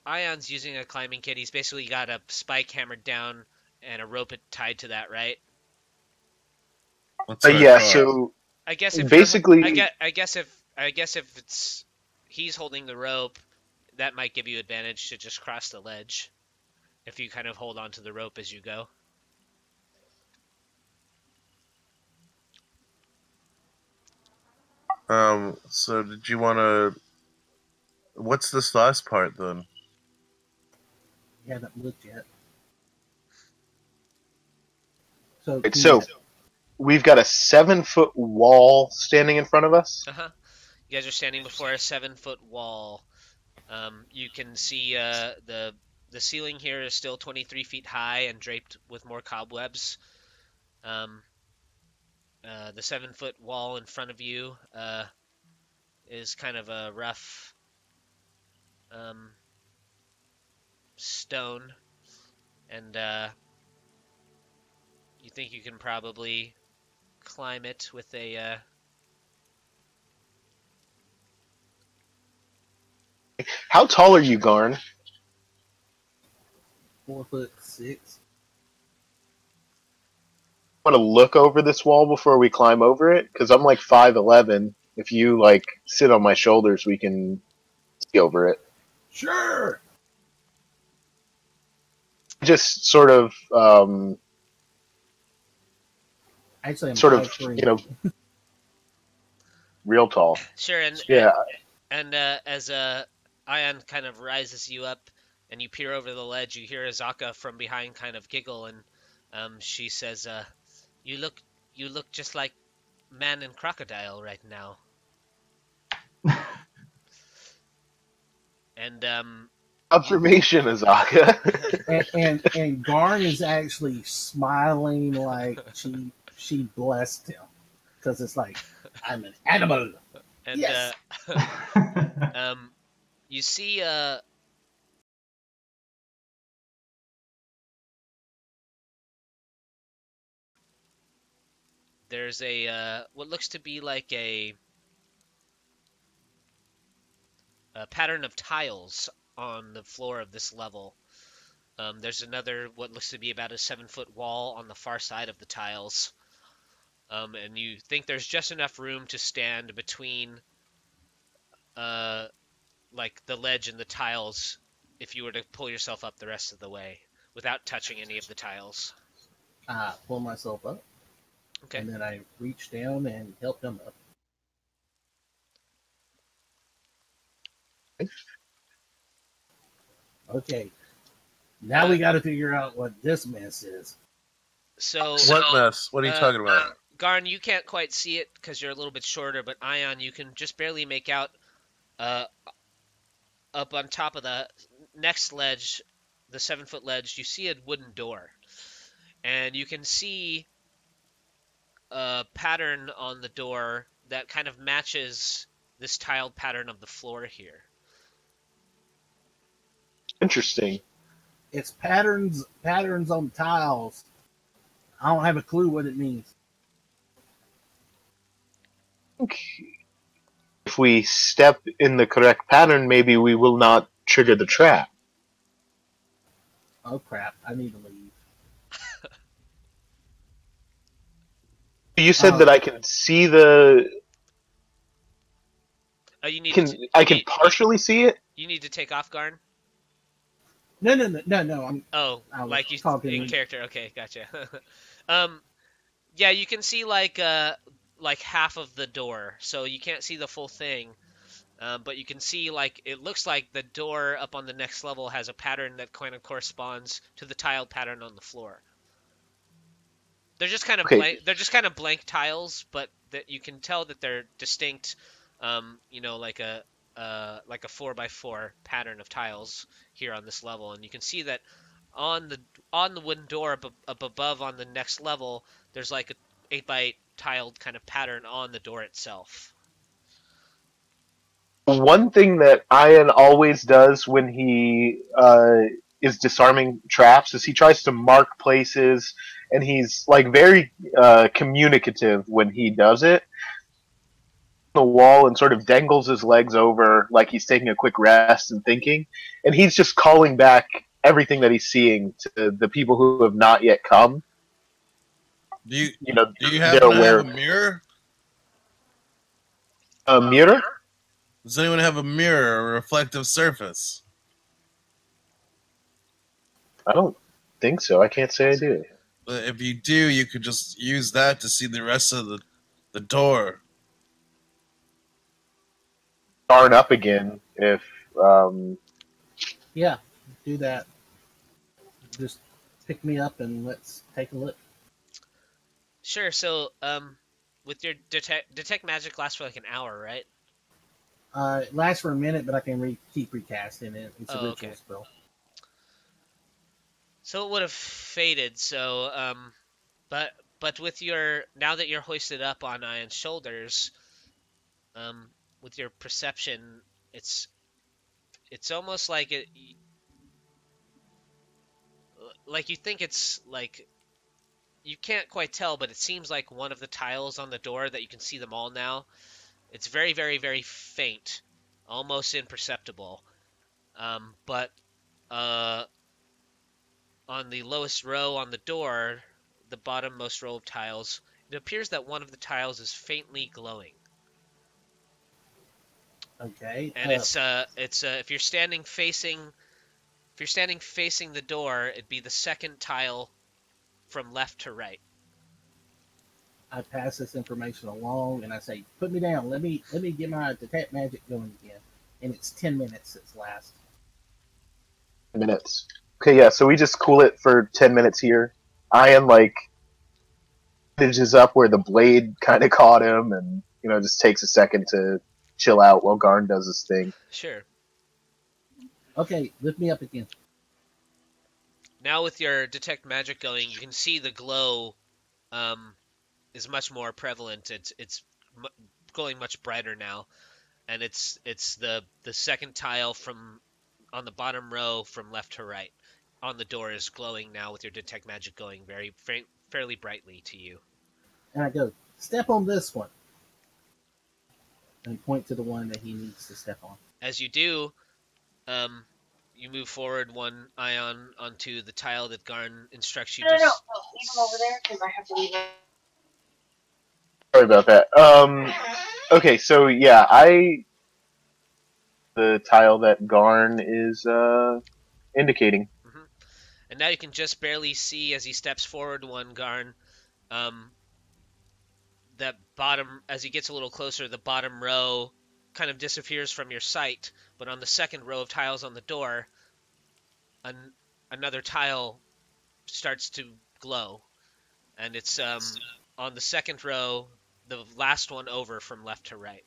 Ayan's using a climbing kit. He's basically got a spike hammered down and a rope tied to that, right? That's what I Yeah, thought. so I guess if basically, I guess if it's he's holding the rope, that might give you advantage to just cross the ledge if you kind of hold on to the rope as you go. So did you want to? What's this last part then? You haven't looked yet. So, so we've got a 7-foot wall standing in front of us. You guys are standing before a 7-foot wall. You can see the ceiling here is still 23 feet high and draped with more cobwebs. The 7-foot wall in front of you is kind of a rough stone, and you think you can probably climb it with a How tall are you, Garn? 4'6". Want to look over this wall before we climb over it? Because I'm like 5'11". If you like sit on my shoulders, we can see over it. Sure. Just sort of, Actually, I'm sort of, 5'3". real tall. Sure, and Yeah. and as Ayan kind of rises you up and you peer over the ledge, you hear Azaka from behind kind of giggle, and she says, "You look just like Man and Crocodile right now." And Observation, Azaka. and Garn is actually smiling like she blessed him, because it's like, I'm an animal. and Yes. You see there's a what looks to be like a pattern of tiles on the floor of this level. There's another what looks to be about a 7-foot wall on the far side of the tiles. And you think there's just enough room to stand between like the ledge and the tiles if you were to pull yourself up the rest of the way without touching any of the tiles. I pull myself up, Okay. and then I reach down and help him up. Okay. Now we got to figure out what this mess is. So What mess? What are you talking about? Garn, you can't quite see it because you're a little bit shorter, but Ayan, you can just barely make out up on top of the next ledge, the 7-foot ledge, you see a wooden door. And you can see a pattern on the door that kind of matches this tiled pattern of the floor here. Interesting. It's patterns on tiles. I don't have a clue what it means. If we step in the correct pattern, maybe we will not trigger the trap. Oh crap! I need to leave. You said that I can see the. You need I can partially see it. You need to take off, Garn. No. I'm. Oh, I was like you talking in character. Okay, gotcha. Yeah, you can see like half of the door, so you can't see the full thing. But you can see like it looks like the door up on the next level has a pattern that kind of corresponds to the tiled pattern on the floor. They're just kind of blank. They're just kind of blank tiles, but that you can tell that they're distinct. Like a 4x4 pattern of tiles here on this level, and you can see that on the wooden door up above on the next level, there's like a 8x8 tiled kind of pattern on the door itself. One thing that Ayan always does when he is disarming traps is he tries to mark places, and he's like very communicative when he does it. The wall and sort of dangles his legs over like he's taking a quick rest and thinking, and he's just calling back everything that he's seeing to the people who have not yet come. Do you You know, do you they're happen to aware. have a mirror? A mirror? Does anyone have a mirror or a reflective surface? I don't think so. I can't say I do. But if you do, you could just use that to see the rest of the door. Garn up again if Yeah, do that. Just pick me up and let's take a look. Sure. So, with your detect magic lasts for like an hour, right? It lasts for a minute, but I can keep recasting it. It's a ritual okay. spell. So it would have faded. So, but with your now that you're hoisted up on Ayan's shoulders, with your perception, it's almost like like you think it's like you can't quite tell, but it seems like one of the tiles on the door that you can see them all now. It's very, very, very faint, almost imperceptible. But on the lowest row on the door, the bottommost row of tiles, it appears that one of the tiles is faintly glowing. Okay. And it's if you're standing facing the door, it'd be the second tile from left to right. I pass this information along and I say, "Put me down. Let me get my detect magic going again." And it's 10 minutes since last. minutes. Okay, yeah, so we just cool it for 10 minutes here. Ayan, like, bandages up where the blade kind of caught him, and, just takes a second to chill out while Garn does his thing. Sure. Okay, lift me up again. Now with your detect magic going, you can see the glow is much more prevalent. It's going much brighter now, and it's the second tile from on the bottom row from left to right on the door is glowing now with your detect magic going fairly brightly to you. And I go, "Step on this one." And point to the one that he needs to step on. As you do, you move forward one Ayan onto the tile that Garn instructs you to. No, leave him over there because I have to leave him. Sorry about that. Okay, so yeah, the tile that Garn is indicating. Mm-hmm. And now you can just barely see as he steps forward one Garn. That bottom, as he gets a little closer, the bottom row kind of disappears from your sight, but on the second row of tiles on the door, another tile starts to glow, and it's on the second row, the last one over from left to right.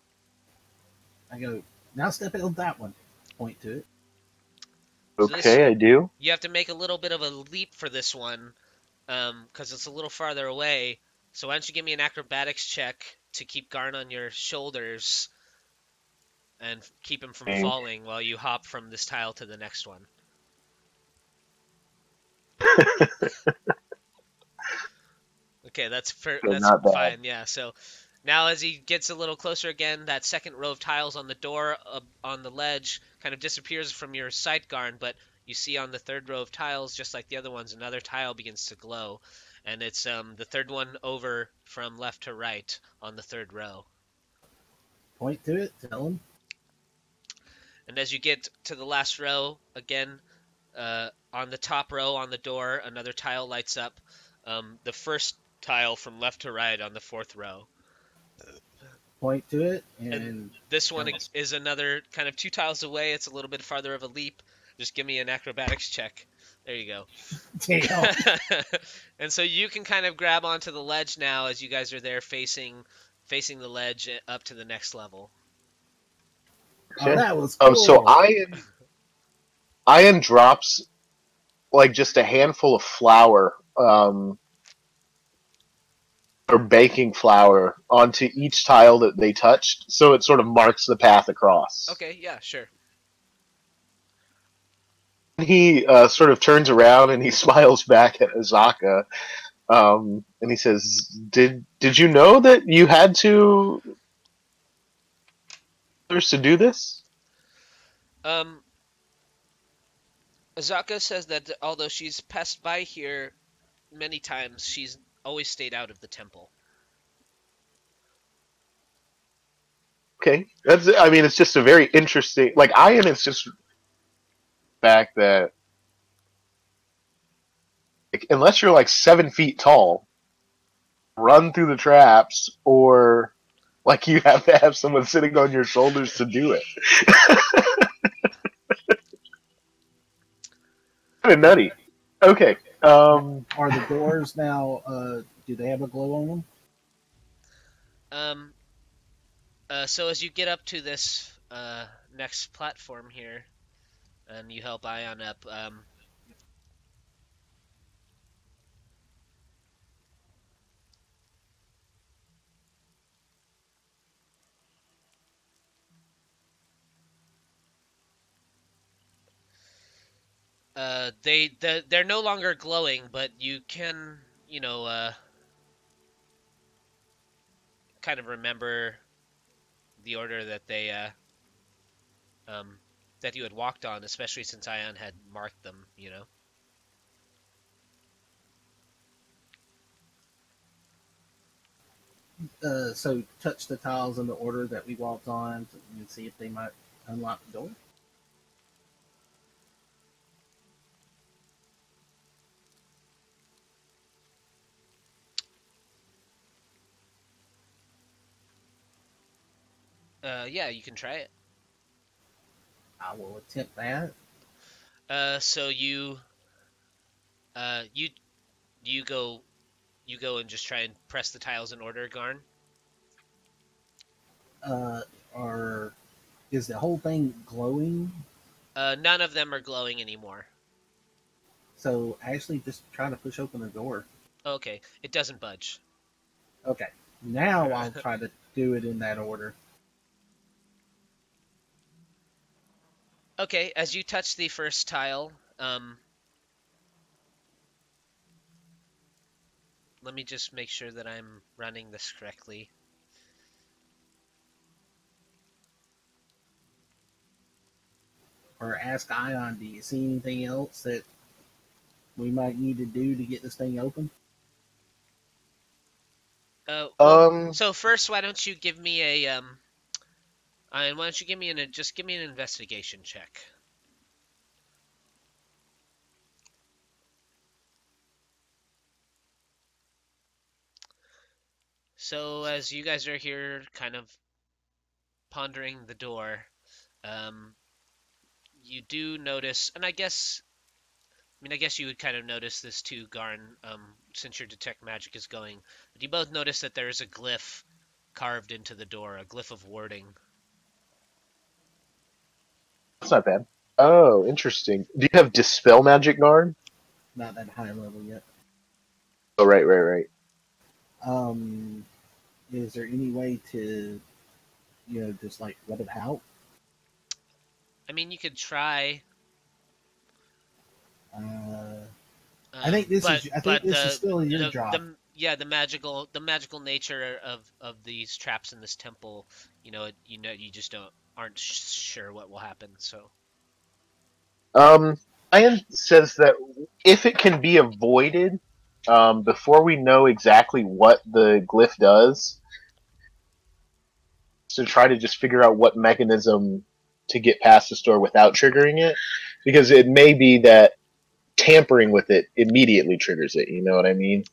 I go, "Now step on that one." Point to it. Okay, I do. You have to make a little bit of a leap for this one, because it's a little farther away. So why don't you give me an acrobatics check to keep Garn on your shoulders and keep him from falling while you hop from this tile to the next one. Okay, that's fine. Yeah, so now as he gets a little closer again, that second row of tiles on the door on the ledge kind of disappears from your sight, Garn, but you see on the third row of tiles, just like the other ones, another tile begins to glow. And it's the third one over from left to right on the third row. Point to it, tell him. And as you get to the last row, again, on the top row on the door, another tile lights up. The first tile from left to right on the fourth row. Point to it. And this one is another kind of 2 tiles away. It's a little bit farther of a leap. Just give me an acrobatics check. There you go. Damn. And so you can kind of grab onto the ledge now as you guys are there facing the ledge up to the next level. Okay. Oh, that was cool. So Ayan drops like just a handful of flour, or baking flour, onto each tile that they touched, so it sort of marks the path across. Okay, yeah, sure. He sort of turns around and he smiles back at Azaka, and he says, "Did you know that you had to do this?" Um, Azaka says that although she's passed by here many times, she's always stayed out of the temple. Okay, that's. I mean, it's just a very interesting. Like Ayan is just the fact that like, unless you're like 7 feet tall, run through the traps, or like you have to have someone sitting on your shoulders to do it. Kind of nutty. Okay. Are the doors now? Do they have a glow on them? Um, so as you get up to this next platform here, and you help Ayan up, they're no longer glowing, but you can, kind of remember the order that they that you had walked on, especially since Ayan had marked them. So touch the tiles in the order that we walked on and see if they might unlock the door. Yeah, you can try it. I will attempt that. So you you go and just try and press the tiles in order, Garn. Or is the whole thing glowing? None of them are glowing anymore. So actually, just try to push open the door. Okay, it doesn't budge. Okay, now I'll try to do it in that order. Okay, as you touch the first tile, let me just make sure that I'm running this correctly. Or ask Ayan, do you see anything else that we might need to do to get this thing open? So first, why don't you give me a and why don't you give me just give me an investigation check. So as you guys are here, kind of pondering the door, you do notice, and I guess you would kind of notice this too, Garn, since your detect magic is going. But you both notice that there is a glyph carved into the door, a glyph of warding. That's not bad. Oh, interesting. Do you have Dispel Magic Guard? Not that high level yet. Oh, right. Is there any way to, just like let it out? I mean, you could try. I think this is still your job. The magical nature of these traps in this temple, you just aren't sure what will happen. So, Ian says that if it can be avoided, before we know exactly what the glyph does, to try to just figure out what mechanism to get past the store without triggering it, because it may be that tampering with it immediately triggers it. You know what I mean?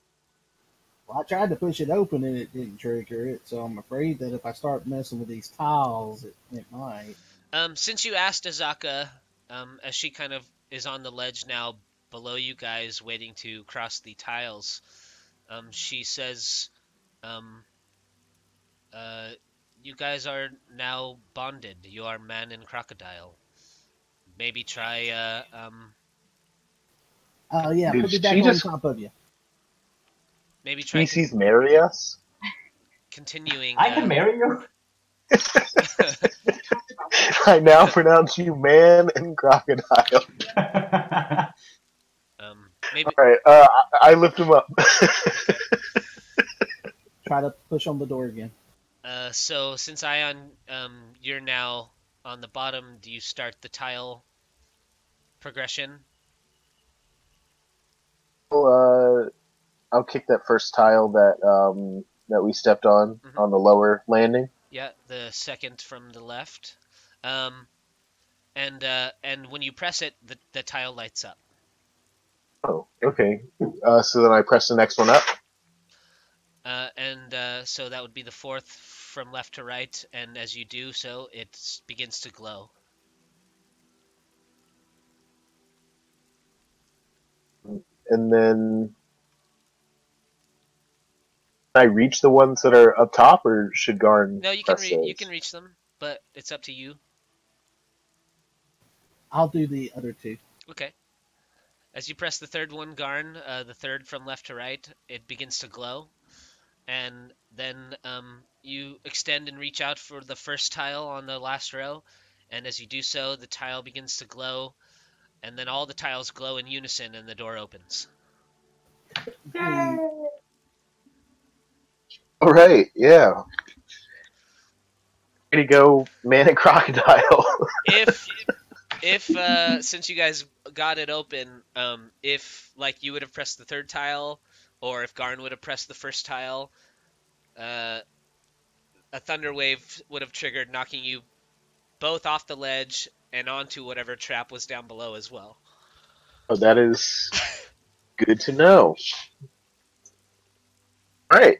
Well, I tried to push it open and it didn't trigger it, so I'm afraid that if I start messing with these tiles, it might. Since you asked Azaka, as she kind of is on the ledge now below you guys, waiting to cross the tiles, she says, you guys are now bonded. You are man and crocodile. Maybe try, Oh, yeah, Did put me back she on just- top of you. maybe try Species marry us? continuing. I can marry you. I now pronounce you man and crocodile. Maybe. All right, I lift him up. Okay. Try to push on the door again. So since Ayan, you're now on the bottom, do you start the tile progression? I'll kick that first tile that we stepped on Mhm. the lower landing. Yeah, the second from the left. And when you press it, the tile lights up. Oh, okay. So then I press the next one up. So that would be the fourth from left to right, and as you do so, it begins to glow. And then can I reach the ones that are up top, or should Garn No, you press those? you can reach them, but it's up to you. I'll do the other two. Okay. As you press the third one, Garn, the third from left to right, it begins to glow. And then you extend and reach out for the first tile on the last row. And as you do so, the tile begins to glow. And then all the tiles glow in unison and the door opens. Yay! All right, yeah. Ready to go, man and crocodile. If since you guys got it open, if like you would have pressed the third tile, or if Garn would have pressed the first tile, a thunder wave would have triggered, knocking you both off the ledge and onto whatever trap was down below as well. Oh, that is good to know. All right.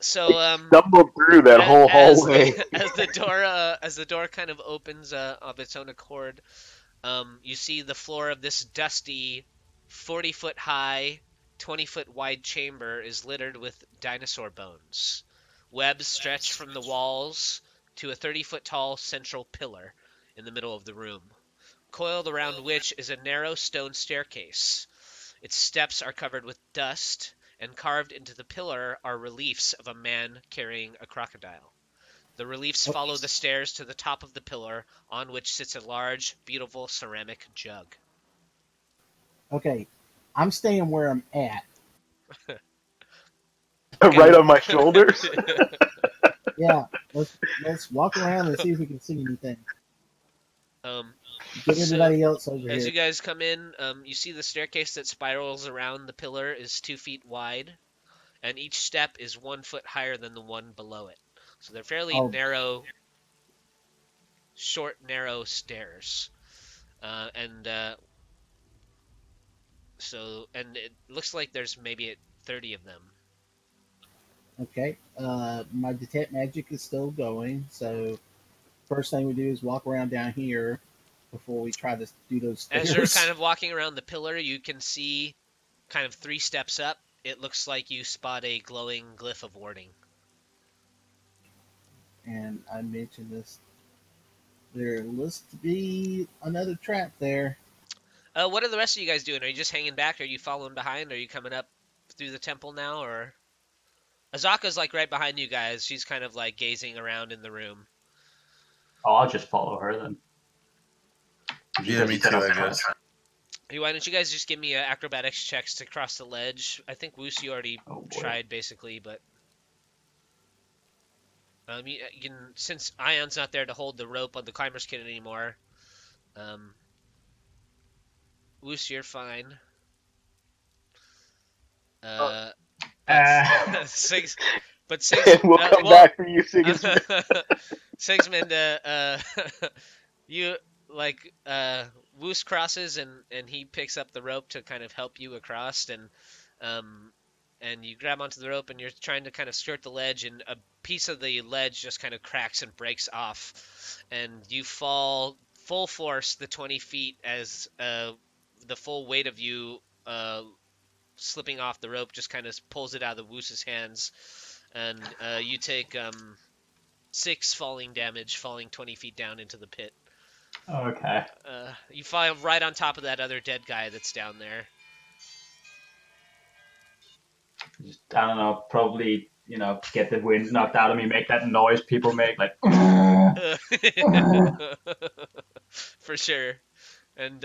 Stumbled through that whole hallway. As the door kind of opens of its own accord, you see the floor of this dusty, 40-foot high, 20-foot wide chamber is littered with dinosaur bones. Webs stretch from the walls to a 30-foot tall central pillar in the middle of the room, coiled around which is a narrow stone staircase. Its steps are covered with dust, and carved into the pillar are reliefs of a man carrying a crocodile. The reliefs follow the stairs to the top of the pillar, on which sits a large, beautiful ceramic jug. Okay, I'm staying where I'm at. Right on my shoulders. Yeah, let's walk around and see if we can see anything. Get So, everybody else over as here. you guys come in, you see the staircase that spirals around the pillar is 2 feet wide, and each step is 1 foot higher than the one below it. So they're fairly narrow, short, narrow stairs. And it looks like there's maybe 30 of them. Okay, my detect magic is still going, so first thing we do is walk around down here before we try to do those stairs. As you're kind of walking around the pillar, you can see kind of 3 steps up. It looks like you spot a glowing glyph of warding. And I mentioned this. There looks to be another trap there. What are the rest of you guys doing? Are you just hanging back? Are you following behind? Are you coming up through the temple now? Or Azaka's like right behind you guys. She's kind of like gazing around in the room. Oh, I'll just follow her then. Yeah, me too, I guess. Hey, why don't you guys just give me acrobatics checks to cross the ledge? I think Wuce, you already tried basically, but you can, since Ayan's not there to hold the rope on the climber's kit anymore. Wuce, you're fine. Six, but Sigs, we'll come back for you, Sigismund. Sigismund, you like Wuce crosses and he picks up the rope to kind of help you across, and you grab onto the rope and you're trying to kind of skirt the ledge, and a piece of the ledge just kind of cracks and breaks off, and you fall full force the 20 feet as the full weight of you slipping off the rope just kind of pulls it out of the Wuce's hands, and you take 6 falling damage, falling 20 feet down into the pit. Okay. You fall right on top of that other dead guy that's down there. Just, I don't know, probably get the wind knocked out of me, make that noise people make, like. For sure. And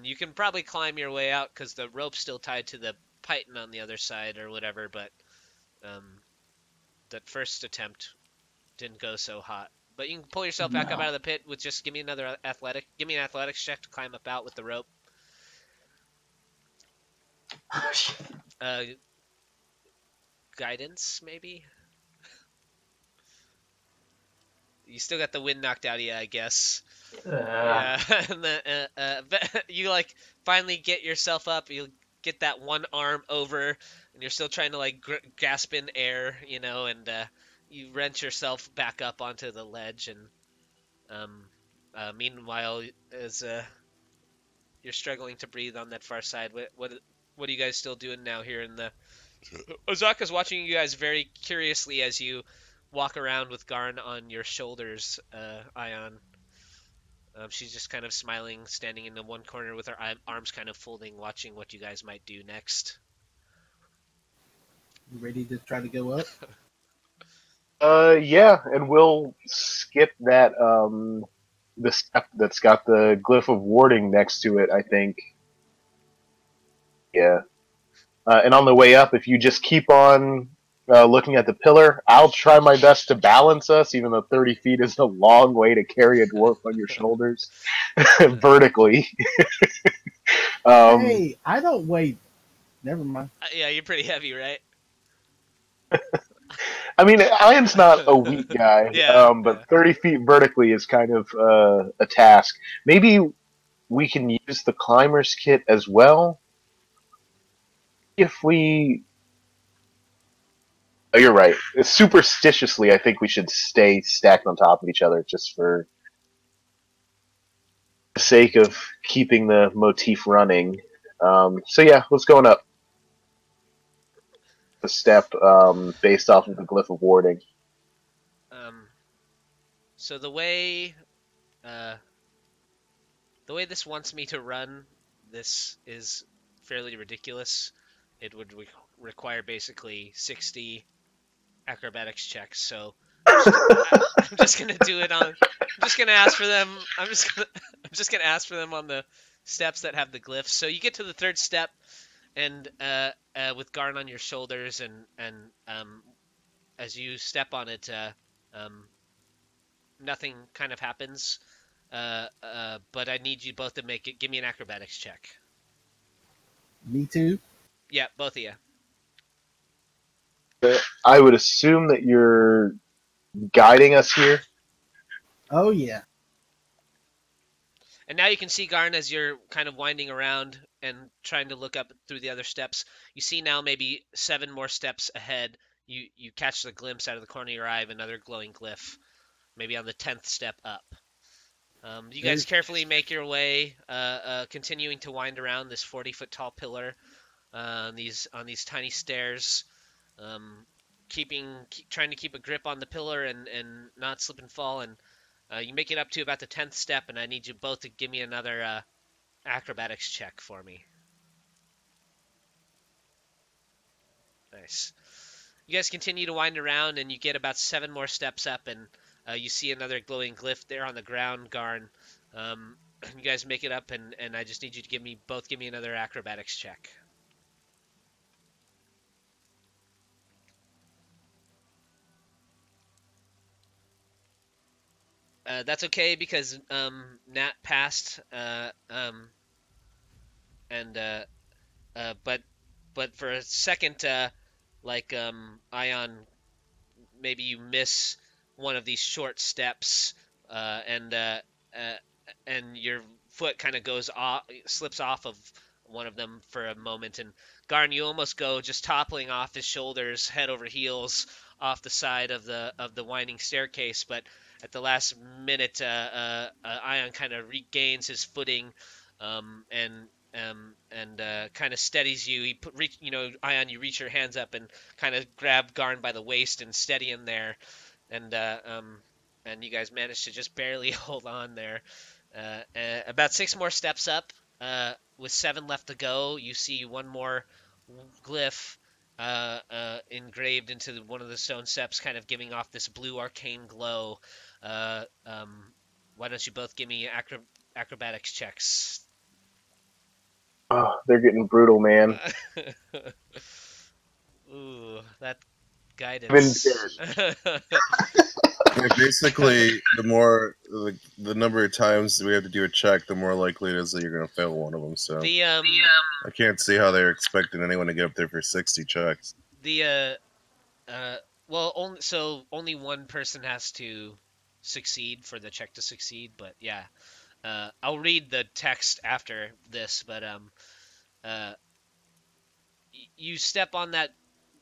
you can probably climb your way out because the rope's still tied to the python on the other side or whatever. But that first attempt didn't go so hot. But you can pull yourself back up out of the pit with just give me an athletics check to climb up out with the rope. Guidance maybe. You still got the wind knocked out of you, I guess. Yeah, and you like finally get yourself up. You get that one arm over, and you're still trying to like grasp in air, and you wrench yourself back up onto the ledge. And meanwhile, as you're struggling to breathe on that far side, what are you guys still doing now here in the? Ozaka's watching you guys very curiously as you walk around with Garn on your shoulders, Ayan. She's just kind of smiling, standing in the one corner with her arms kind of folding, watching what you guys might do next. You ready to try to go up? Yeah, and we'll skip that the step that's got the glyph of warding next to it, I think. Yeah. And on the way up, if you just keep on looking at the pillar, I'll try my best to balance us, even though 30 feet is a long way to carry a dwarf on your shoulders vertically. Hey, I don't weigh. Never mind. Yeah, you're pretty heavy, right? I mean, Ayan's not a weak guy, Yeah, but 30 feet vertically is kind of a task. Maybe we can use the climber's kit as well. If we... Oh, you're right. Superstitiously, I think we should stay stacked on top of each other just for the sake of keeping the motif running. So yeah, what's going up? The step based off of the glyph of warding. So the way this wants me to run, this is fairly ridiculous. It would require basically 60 acrobatics checks. So I'm just gonna do it on. I'm just gonna ask for them. I'm just gonna ask for them on the steps that have the glyphs. So you get to the third step, and with Garn on your shoulders, and as you step on it, nothing kind of happens. But I need you both to give me an acrobatics check. Me too. Yeah, both of you. I would assume that you're guiding us here. Oh yeah. And now you can see Garn as you're kind of winding around and trying to look up through the other steps. You see now maybe 7 more steps ahead. You catch the glimpse out of the corner of your eye of another glowing glyph, maybe on the 10th step up. You guys carefully make your way, continuing to wind around this 40-foot tall pillar on these tiny stairs, trying to keep a grip on the pillar and not slip and fall. And you make it up to about the 10th step, and I need you both to give me another acrobatics check for me. Nice. You guys continue to wind around, and you get about 7 more steps up, and you see another glowing glyph there on the ground, Garn. You guys make it up, and I just need you to give me another acrobatics check. That's okay because Nat passed, but for a second, Ayan, maybe you miss one of these short steps, and your foot kind of slips off of one of them for a moment, and Garn, you almost go just toppling off his shoulders, head over heels, off the side of the winding staircase, but at the last minute, Ayan kind of regains his footing, and kind of steadies you. Ayan, you reach your hands up and kind of grab Garn by the waist and steady him there, and you guys manage to just barely hold on there. About 6 more steps up, with 7 left to go, you see one more glyph engraved into one of the stone steps, kind of giving off this blue arcane glow. Why don't you both give me acrobatics checks? Oh, they're getting brutal, man. Ooh, that Even guidance. Yeah, basically, the number of times we have to do a check, the more likely it is that you're going to fail one of them. So The I can't see how they're expecting anyone to get up there for 60 checks. the well, only one person has to succeed for the check to succeed, but yeah. I'll read the text after this, but uh, you step on that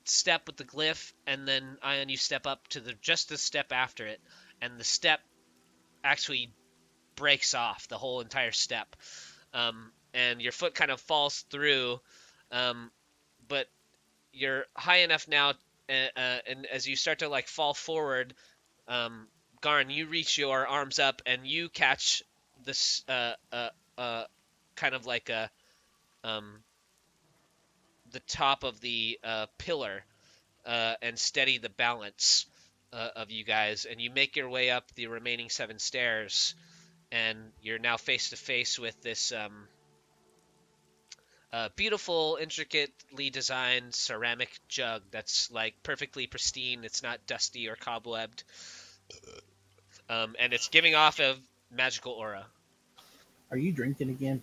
step with the glyph, and then Ayan, you step up to just the step after it, and the step actually breaks off the whole entire step, and your foot kind of falls through, but you're high enough now, and as you start to like fall forward, Garn, you reach your arms up and you catch this kind of like um, the top of the pillar and steady the balance of you guys, and you make your way up the remaining 7 stairs, and you're now face to face with this beautiful, intricately designed ceramic jug that's like perfectly pristine. It's not dusty or cobwebbed, and it's giving off a magical aura. Are you drinking again?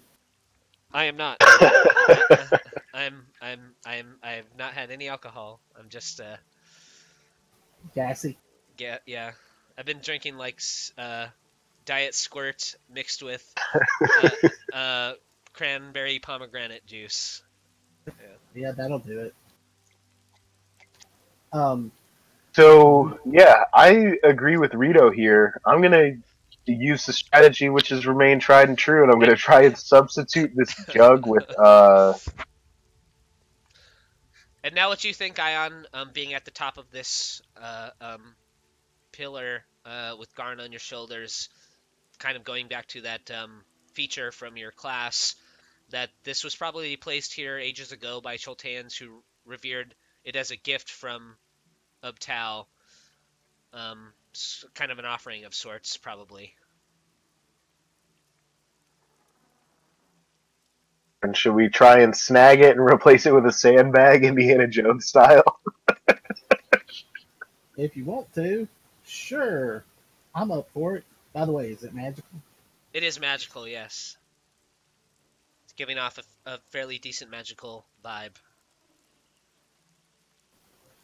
I am not. I have not had any alcohol. I'm just Gassy? yeah. I've been drinking like diet squirt mixed with cranberry pomegranate juice. Yeah, that'll do it. Um, So yeah, I agree with Rito here. I'm gonna use the strategy which has remained tried and true, and I'm gonna try and substitute this jug with And now, what you think, Ayan, being at the top of this pillar with Garn on your shoulders, kind of going back to that feature from your class, that this was probably placed here ages ago by Cholteans who revered it as a gift from Ubtao, kind of an offering of sorts, probably. and should we try and snag it and replace it with a sandbag, Indiana Jones style? if you want to, sure. I'm up for it. By the way, is it magical? It is magical, yes. It's giving off a fairly decent magical vibe.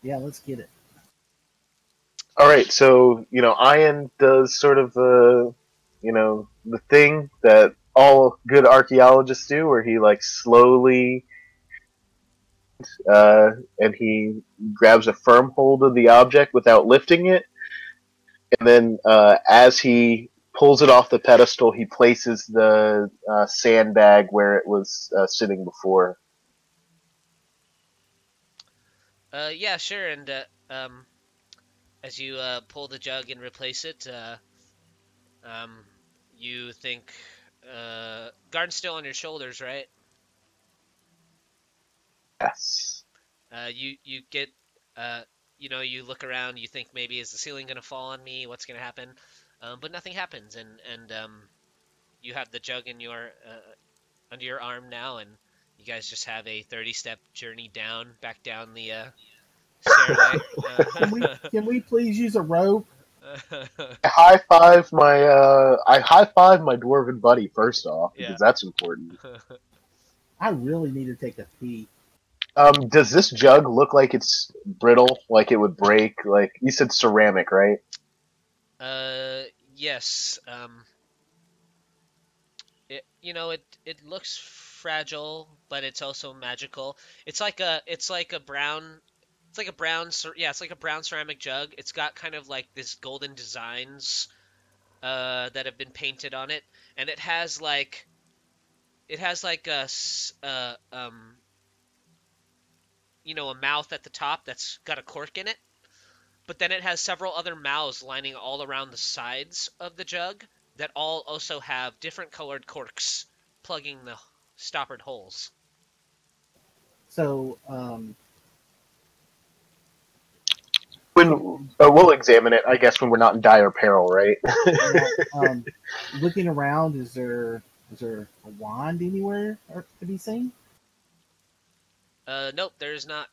Yeah, let's get it. All right, so Ayan does sort of the thing that all good archaeologists do, where he like slowly and he grabs a firm hold of the object without lifting it, and then as he pulls it off the pedestal, he places the sandbag where it was sitting before. Yeah, sure. And as you pull the jug and replace it, you think Garn's still on your shoulders, right? Yes. You get you look around, you think maybe is the ceiling gonna fall on me? What's gonna happen? But nothing happens, and you have the jug in your under your arm now, and you guys just have a 30-step journey back down the stairway. Can we please use a rope? I high five my dwarven buddy first off because that's important. I really need to take a pee. Does this jug look like it's brittle, like it would break? Like you said, ceramic, right? Yes. It looks fragile, but it's also magical. It's like a brown. It's like a brown ceramic jug. It's got kind of like this golden designs that have been painted on it, and it has like a mouth at the top that's got a cork in it. But then it has several other mouths lining all around the sides of the jug that all also have different colored corks plugging the stoppered holes. So, When we'll examine it, I guess, when we're not in dire peril, right? Looking around, is there a wand anywhere to be seen? Nope, there's not.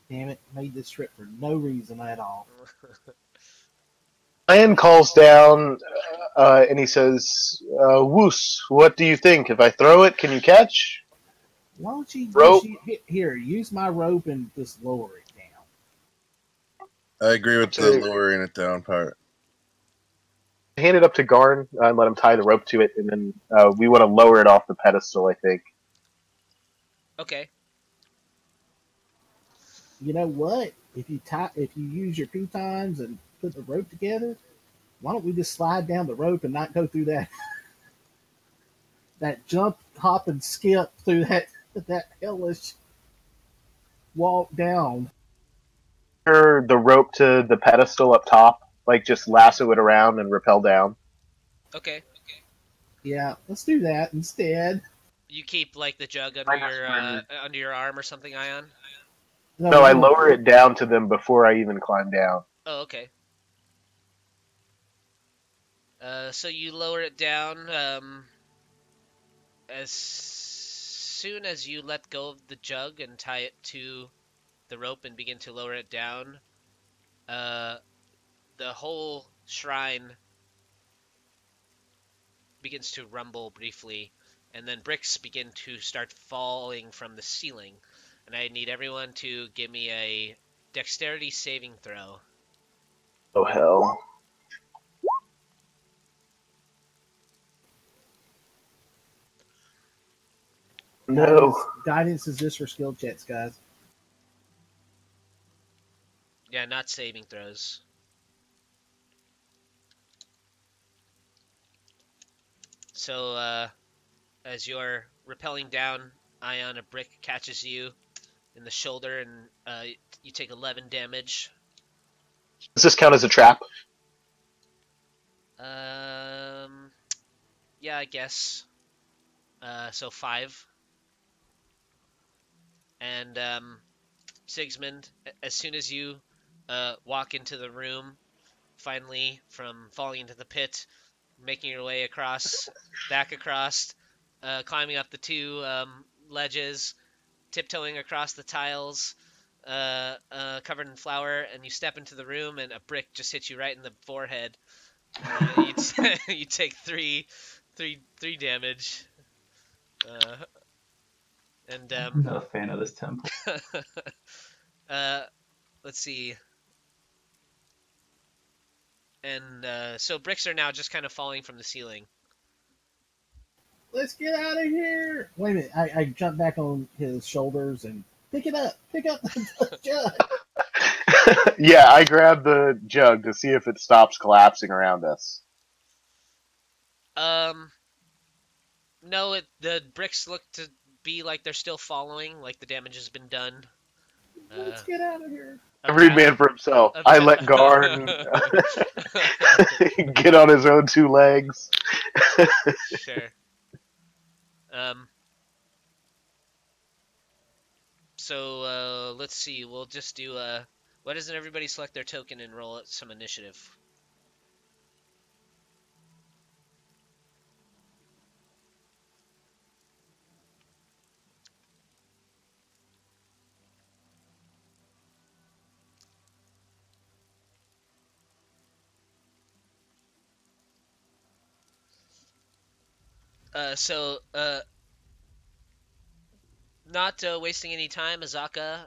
Damn it! Made this trip for no reason at all. Ayan calls down, and he says, "Wuce, what do you think? If I throw it, can you catch?" Why don't you Rope. here? Use my rope and just lower it down. I agree with the lowering it down part. Hand it up to Garn and let him tie the rope to it, and then we want to lower it off the pedestal, I think. Okay. You know what? If you use your pitons and put the rope together, why don't we just slide down the rope and not go through that jump, hop, and skip through that hellish walk down? The rope to the pedestal up top, like just lasso it around and rappel down. Okay. Yeah, let's do that instead. You keep like the jug under your arm or something, Ayan? No, I lower it down to them before I even climb down. Oh, okay. So you lower it down. As soon as you let go of the jug and tie it to the rope and begin to lower it down, the whole shrine begins to rumble briefly, and then bricks begin to start falling from the ceiling. And I need everyone to give me a dexterity saving throw. Oh, hell. No. Guidance is this for skill checks, guys. Yeah, not saving throws. So, as you're rappelling down, Ayan, a brick catches you in the shoulder, and you take 11 damage. Does this count as a trap? Yeah, I guess. So 5. And Sigismund, as soon as you walk into the room, finally from falling into the pit, making your way back across, climbing up the 2 ledges, tiptoeing across the tiles, covered in flour, and you step into the room, and a brick just hits you right in the forehead. You take 3 damage. I'm not a fan of this temple. Let's see. And so bricks are now just kind of falling from the ceiling. Let's get out of here! Wait a minute. I jump back on his shoulders and pick it up. Pick up the jug. Yeah, I grab the jug to see if it stops collapsing around us. No, the bricks look to be like they're still following, like the damage has been done. Let's get out of here. Every man for himself. I let Garn get on his own 2 legs. Sure. So let's see. We'll just do why doesn't everybody select their token and roll some initiative? Not wasting any time, Azaka,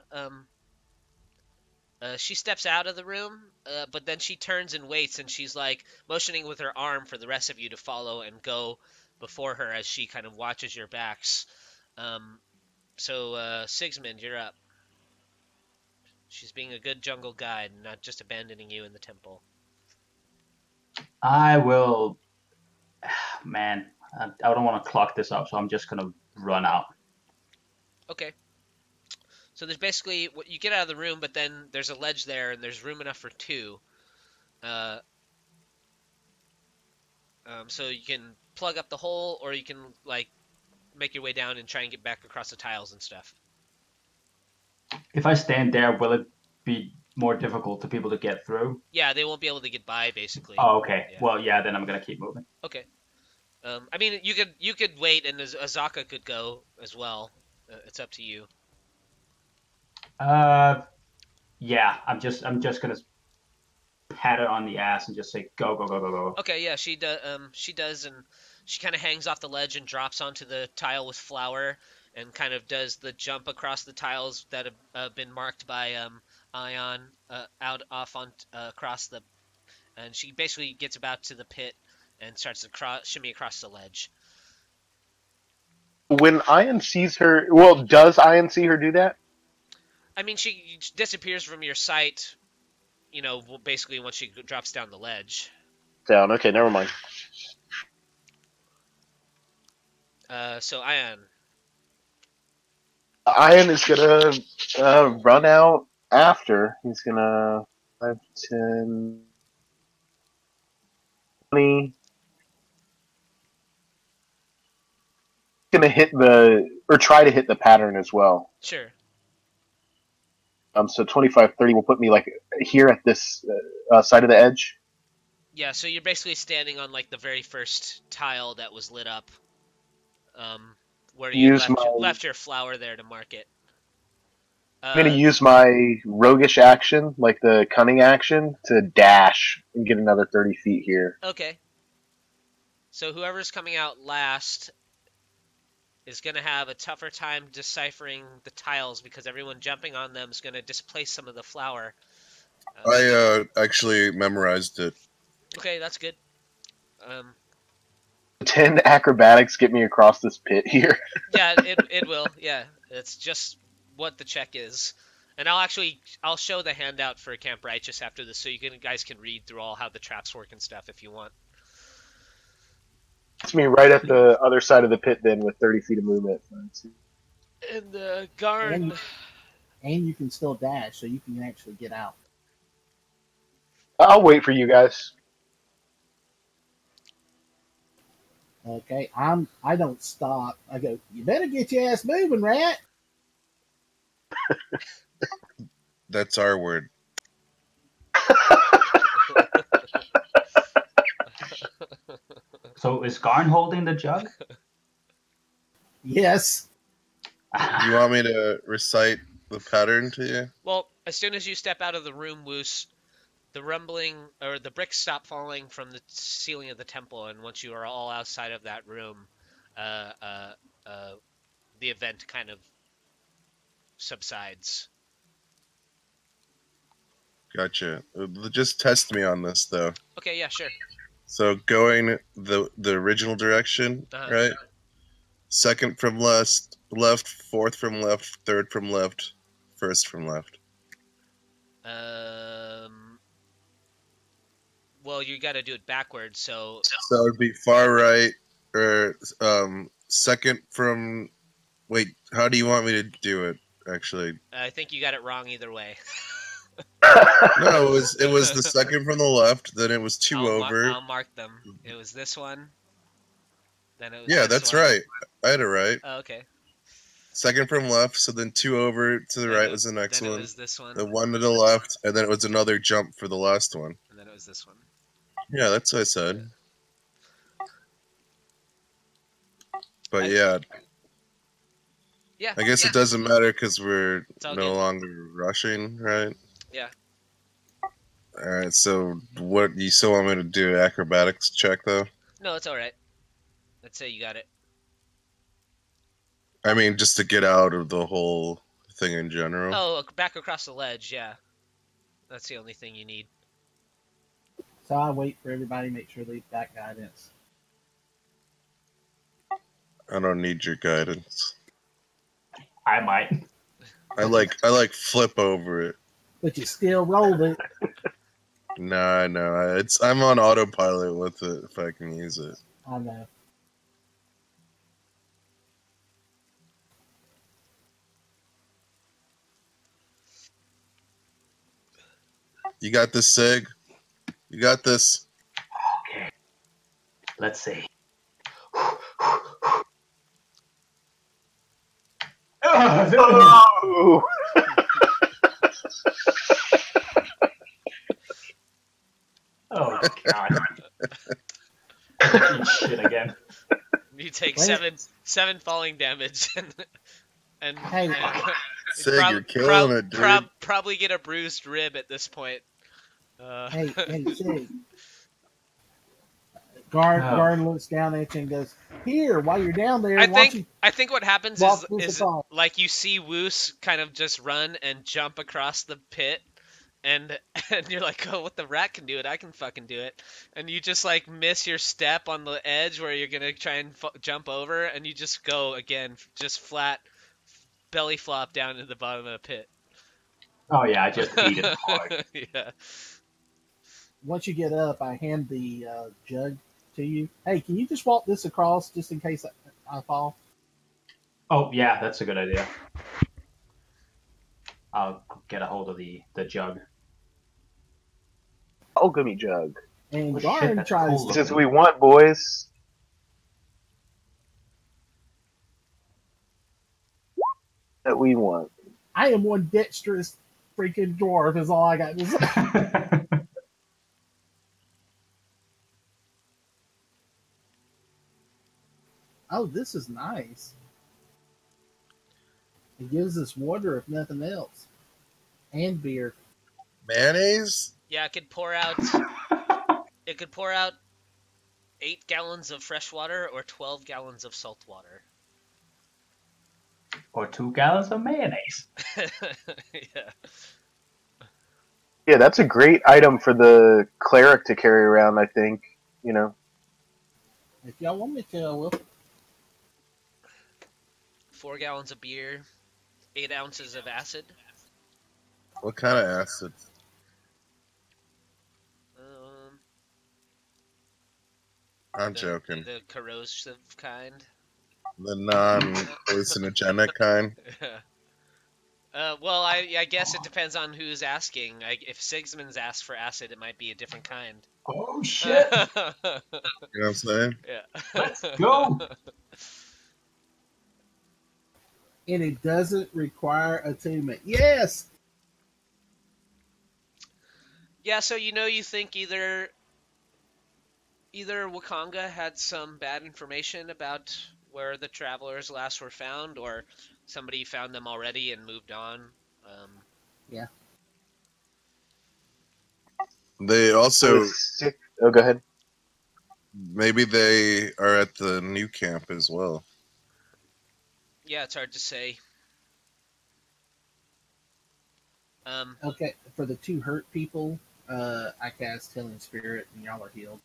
she steps out of the room, but then she turns and waits, and she's like motioning with her arm for the rest of you to follow and go before her as she kind of watches your backs. So Sigismund, you're up. She's being a good jungle guide, not just abandoning you in the temple. I will. Man, I don't want to clock this up, so I'm just gonna run out. Okay. So there's basically you get out of the room, but then there's a ledge there, and there's room enough for 2. So you can plug up the hole, or you can like make your way down and try and get back across the tiles and stuff. If I stand there, will it be more difficult for people to get through? Yeah, they won't be able to get by, basically. Oh, okay. Yeah. Well, yeah, then I'm gonna keep moving. Okay. I mean, you could wait, and Azaka could go as well. It's up to you. Yeah, I'm just gonna pat her on the ass and just say go go go go go. Okay, yeah, she does. She does, and she kind of hangs off the ledge and drops onto the tile with flour, and kind of does the jump across the tiles that have been marked by Ayan out off on across the, and she basically gets about to the pit and starts to shimmy across the ledge. When Ayan sees her, well, does Ayan see her do that? I mean, she disappears from your sight. You know, basically once she drops down the ledge. Down. Okay, never mind. So Ayan. Ayan is gonna run out after. He's gonna 5, 10, 20. Gonna hit or try to hit the pattern as well. Sure. So 25, 30 will put me like here at this side of the edge. Yeah, so you're basically standing on like the very first tile that was lit up, where you left your flower there to mark it. I'm gonna use my roguish action, like the cunning action, to dash and get another 30 feet here. Okay. So whoever's coming out last is going to have a tougher time deciphering the tiles because everyone jumping on them is going to displace some of the flour. I actually memorized it. Okay, that's good. 10 acrobatics get me across this pit here. Yeah, it will. Yeah, it's just what the check is. And I'll show the handout for Camp Righteous after this, so you guys can read through all how the traps work and stuff if you want. It's me right at the other side of the pit then with 30 feet of movement. And Garn. And you can still dash, so you can actually get out. I'll wait for you guys. Okay, I don't stop. I go, you better get your ass moving, rat. That's our word. So is Garn holding the jug? Yes. You want me to recite the pattern to you? Well, as soon as you step out of the room, Wuce, the rumbling or the bricks stop falling from the ceiling of the temple, and once you are all outside of that room, the event kind of subsides. Gotcha. Just test me on this, though. Okay, yeah, sure. So going the original direction, right? Second from left, fourth from left, third from left, first from left. Well, you got to do it backwards, so it would be far right, or second from. Wait, how do you want me to do it? Actually, I think you got it wrong either way. No, it was the second from the left. Then it was two over. I'll mark them. It was this one. Then it was yeah, this that's one. right. I had it right. Oh, okay. Second from left, so then two over to the right was the next then one. It was this one. The one to the left, and then it was another jump for the last one. And then it was this one. Yeah, that's what I said. But yeah. Yeah. I guess it doesn't matter because we're no good. longer rushing, right? Yeah. Alright, so what you still want me to do? Acrobatics check though? No, it's alright. Let's say you got it. I mean, just to get out of the whole thing in general. Oh, back across the ledge, yeah. That's the only thing you need. So I wait for everybody to make sure they've got guidance. I don't need your guidance. I might. I like flip over it. But you still rolled it. No, I'm on autopilot with it if I can use it. I know. You got this, Sig? You got this? Okay. Let's see. Oh! God. Eat shit again. You take Wait. seven falling damage, and Hey. Sig, you're killing it, dude. probably get a bruised rib at this point. Hey, Sig. Garn looks down at you and goes, "Here, while you're down there, I why don't you think what happens walk this is across?" like you see Wuce kind of just run and jump across the pit, and you're like, oh, what the rat can do it, I can fucking do it, and you just like miss your step on the edge where you're gonna try and jump over, and you just go again, just flat belly flop down into the bottom of the pit. Oh yeah, I just eat it hard. Yeah. Once you get up, I hand the jug to you. Hey, can you just walk this across just in case I fall? Oh yeah, that's a good idea. I'll get a hold of the jug. Oh, gimme jug. And Oh, shit, Garn that's tries cool. to. Since we want, boys. That we want. I am one dexterous freaking dwarf, is all I got to say. Oh, this is nice. It gives us water, if nothing else, and beer. Mayonnaise? Yeah, it could pour out 8 gallons of fresh water or 12 gallons of salt water. Or 2 gallons of mayonnaise. Yeah. Yeah, that's a great item for the cleric to carry around, I think. You know. If y'all want me to, I will. 4 gallons of beer, 8 ounces of acid. What kind of acid? I'm joking. The corrosive kind. The non-hallucinogenic kind. Well, I guess it depends on who's asking. If Sigismund's asked for acid, it might be a different kind. Oh shit! You know what I'm saying? Yeah. Let's go! And it doesn't require attunement. Yes! Yeah, so you think either Wakanga had some bad information about where the travelers last were found, or somebody found them already and moved on. Yeah. They also, Oh, go ahead. maybe they are at the new camp as well. Yeah, it's hard to say. Okay, for the 2 hurt people, I cast Healing Spirit, and y'all are healed.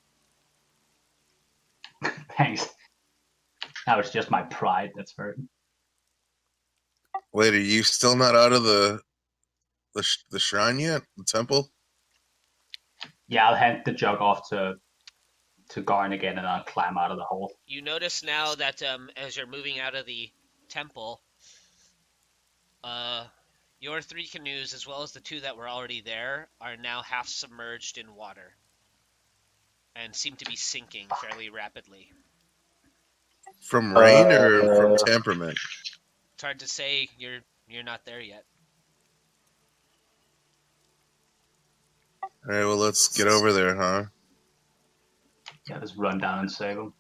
Thanks. Now it's just my pride that's hurting. Wait, are you still not out of the shrine yet? The temple? Yeah, I'll hand the jug off to Garn again, and I'll climb out of the hole. You notice now that as you're moving out of the temple, your 3 canoes, as well as the 2 that were already there, are now half submerged in water and seem to be sinking fairly rapidly. From rain or from temperament? It's hard to say. You're not there yet. All right, well, let's get over there, huh? Yeah, just run down and save him.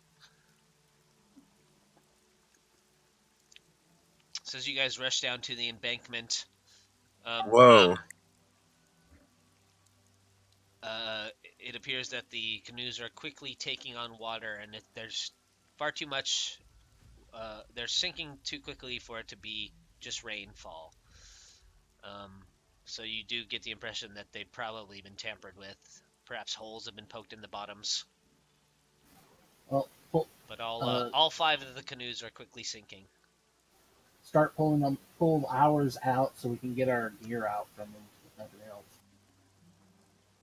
So as you guys rush down to the embankment, Whoa. It appears that the canoes are quickly taking on water, and there's far too much. They're sinking too quickly for it to be just rainfall. So you do get the impression that they've probably been tampered with. Perhaps holes have been poked in the bottoms. Well, But all 5 of the canoes are quickly sinking. start pull ours out so we can get our gear out from them, if nothing else.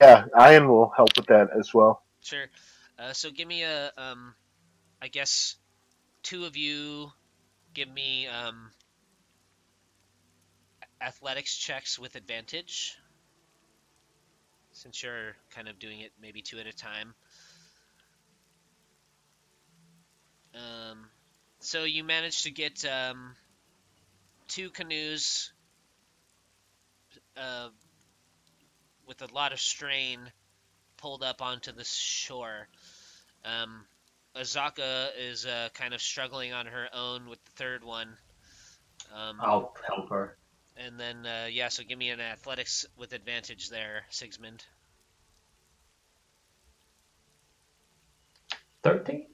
Yeah, Ayan will help with that as well. Sure. So give me I guess 2 of you give me athletics checks with advantage, since you're kind of doing it maybe 2 at a time. So you managed to get 2 canoes with a lot of strain pulled up onto the shore. Azaka is kind of struggling on her own with the third one. I'll help her. And then, yeah, so give me an athletics with advantage there, Sigismund. 13?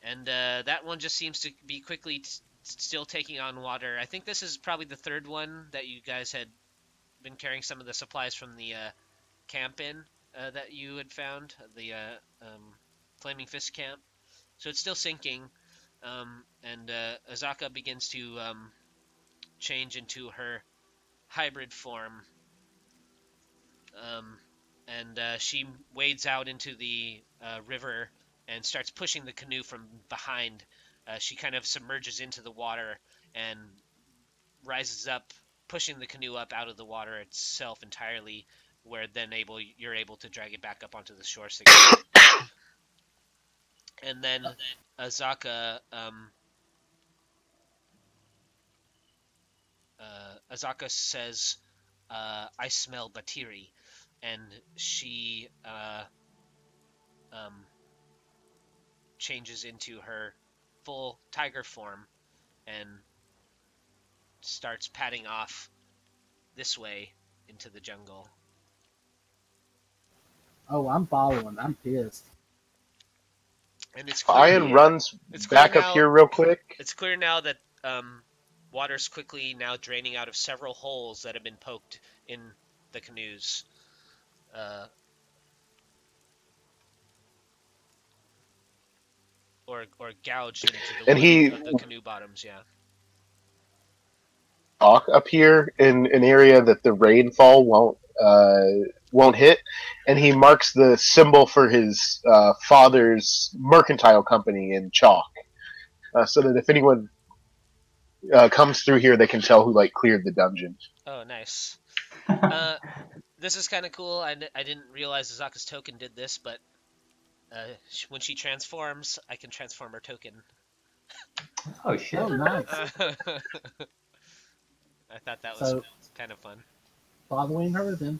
And that one just seems to be quickly still taking on water. I think this is probably the third one that you guys had been carrying some of the supplies from the camp in that you had found, the Flaming Fist camp. So it's still sinking, and Azaka begins to change into her hybrid form, and she wades out into the river and starts pushing the canoe from behind. She kind of submerges into the water and rises up, pushing the canoe up out of the water itself entirely, where then you're able to drag it back up onto the shore. And then Azaka Azaka says, "I smell Batiri," and she changes into her full tiger form and starts padding off this way into the jungle. Oh, I'm following. I'm pissed. And it's clear, Ayan runs back up here real quick. It's clear now that water's quickly now draining out of several holes that have been poked in the canoes. Or gouged into the wood of the canoe bottoms, yeah. Up here in an area that the rainfall won't hit, and he marks the symbol for his father's mercantile company in chalk, so that if anyone comes through here, they can tell who cleared the dungeon. Oh, nice. This is kind of cool. I didn't realize Azaka's token did this, but when she transforms, I can transform her token. Oh shit! Oh, nice. I thought that was kind of fun. Following her then.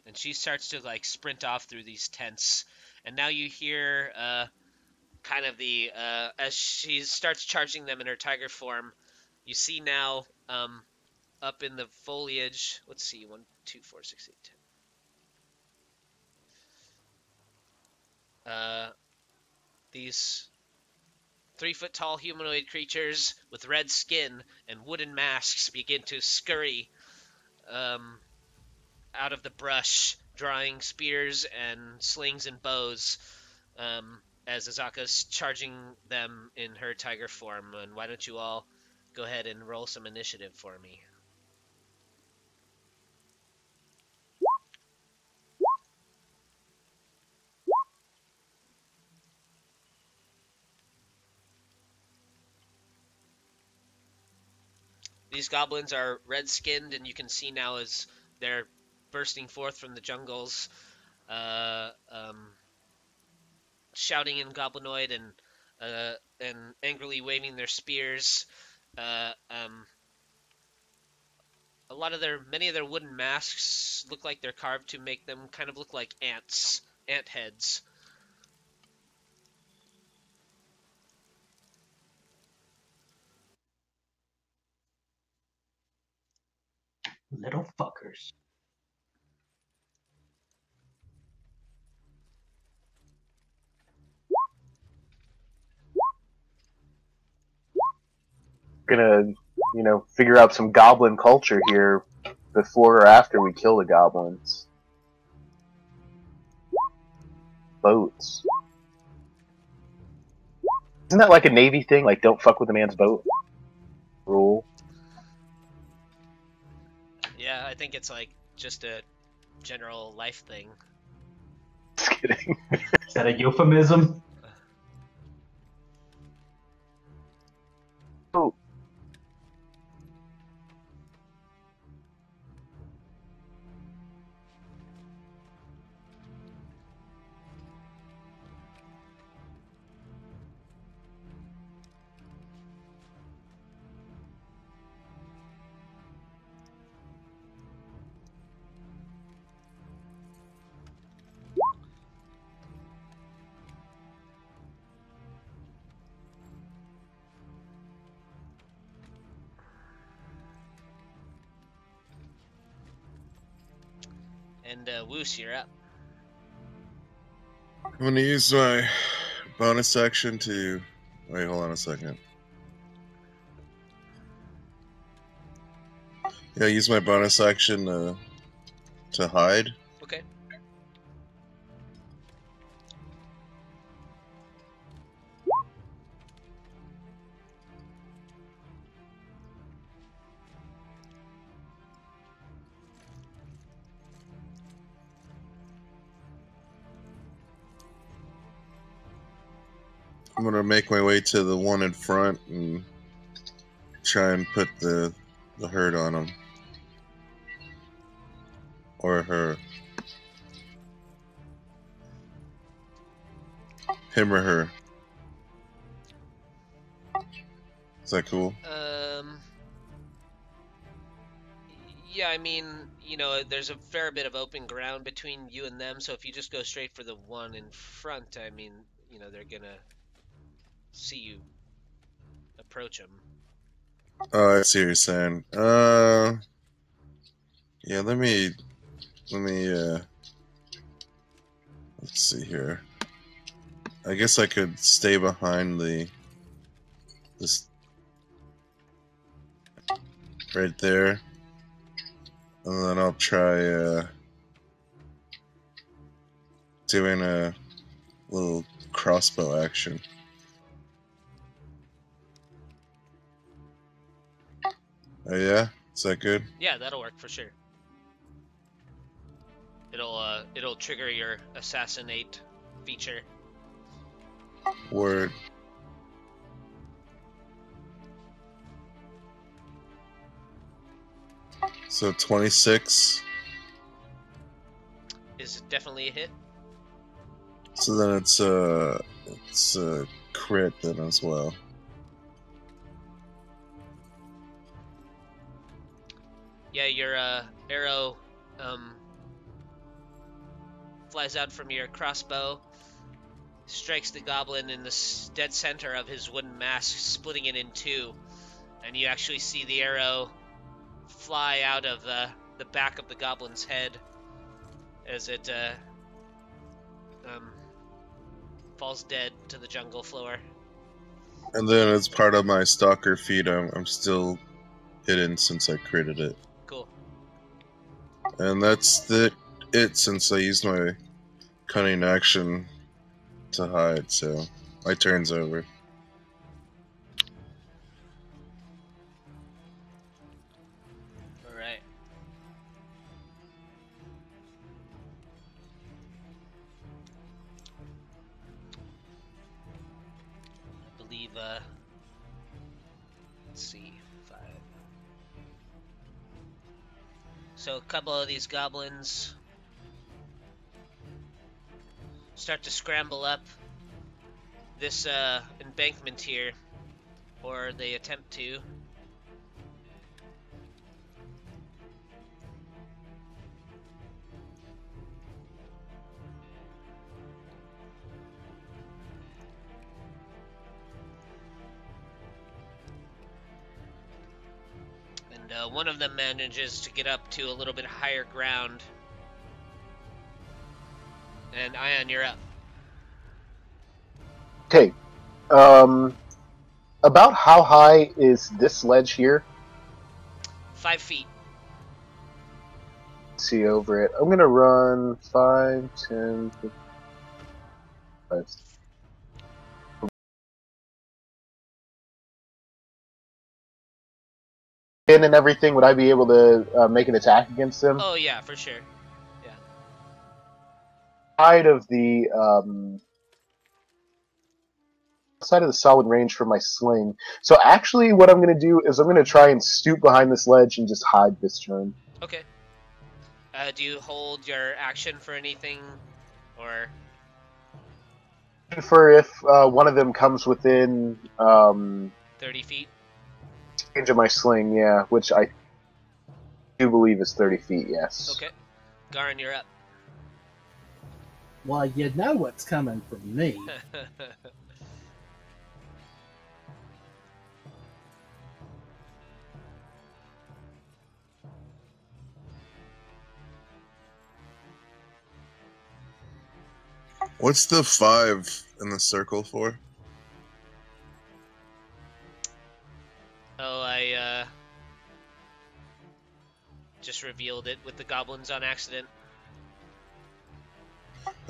And she starts to sprint off through these tents, and now you hear kind of the as she starts charging them in her tiger form. You see now up in the foliage. Let's see, 1, 2, 4, 6, 8, 10. These 3-foot tall humanoid creatures with red skin and wooden masks begin to scurry out of the brush, drawing spears and slings and bows, as Azaka's charging them in her tiger form. And why don't you all go ahead and roll some initiative for me? These goblins are red-skinned, and you can see now as they're bursting forth from the jungles, shouting in Goblinoid and angrily waving their spears. Many of their wooden masks look like they're carved to make them kind of look like ants, ant heads. Little fuckers. Gonna, figure out some goblin culture here before or after we kill the goblins. Boats. Isn't that like a Navy thing? Like, don't fuck with a man's boat rule? Yeah, I think it's just a general life thing. Just kidding. Is that a euphemism? Oh. And Wuce, you're up. I'm going to use my bonus action to... Wait, hold on a second. Yeah, use my bonus action to hide. Okay. I'm going to make my way to the one in front and try and put the hurt on him. Or her. Him or her. Is that cool? Yeah, I mean, you know, there's a fair bit of open ground between you and them, so if you just go straight for the one in front, I mean, you know, they're gonna see you approach them. Oh, I see what you're saying. Yeah, let me, let's see here. I guess I could stay behind this right there. And then I'll try, doing a little crossbow action. Oh yeah? Is that good? Yeah, that'll work for sure. It'll trigger your assassinate feature. Word. So 26. Is definitely a hit. So then it's a crit then as well. Yeah, your arrow flies out from your crossbow, strikes the goblin in the dead center of his wooden mask, splitting it in two, and you actually see the arrow fly out of the back of the goblin's head as it falls dead to the jungle floor. And then as part of my stalker feat, I'm still hidden since I critted it. Cool. And that's it since I used my cunning action to hide, so my turn's over. Alright. I believe, let's see, 5. So a couple of these goblins start to scramble up this embankment here, or they attempt to. And one of them manages to get up to a little bit higher ground. And Ayan, you're up. Okay. About how high is this ledge here? 5 feet. Let's see over it. I'm gonna run 5, 10, 15, 5. And everything, would I be able to make an attack against them? Oh yeah, for sure. Side of the solid range for my sling. So actually, what I'm going to do is I'm going to try and stoop behind this ledge and just hide this turn. Okay. Do you hold your action for anything, or? For if one of them comes within 30 feet. Range of my sling, yeah, which I do believe is 30 feet. Yes. Okay. Garn, you're up. Well, you know what's coming from me. What's the 5 in the circle for? Oh, I just revealed it with the goblins on accident.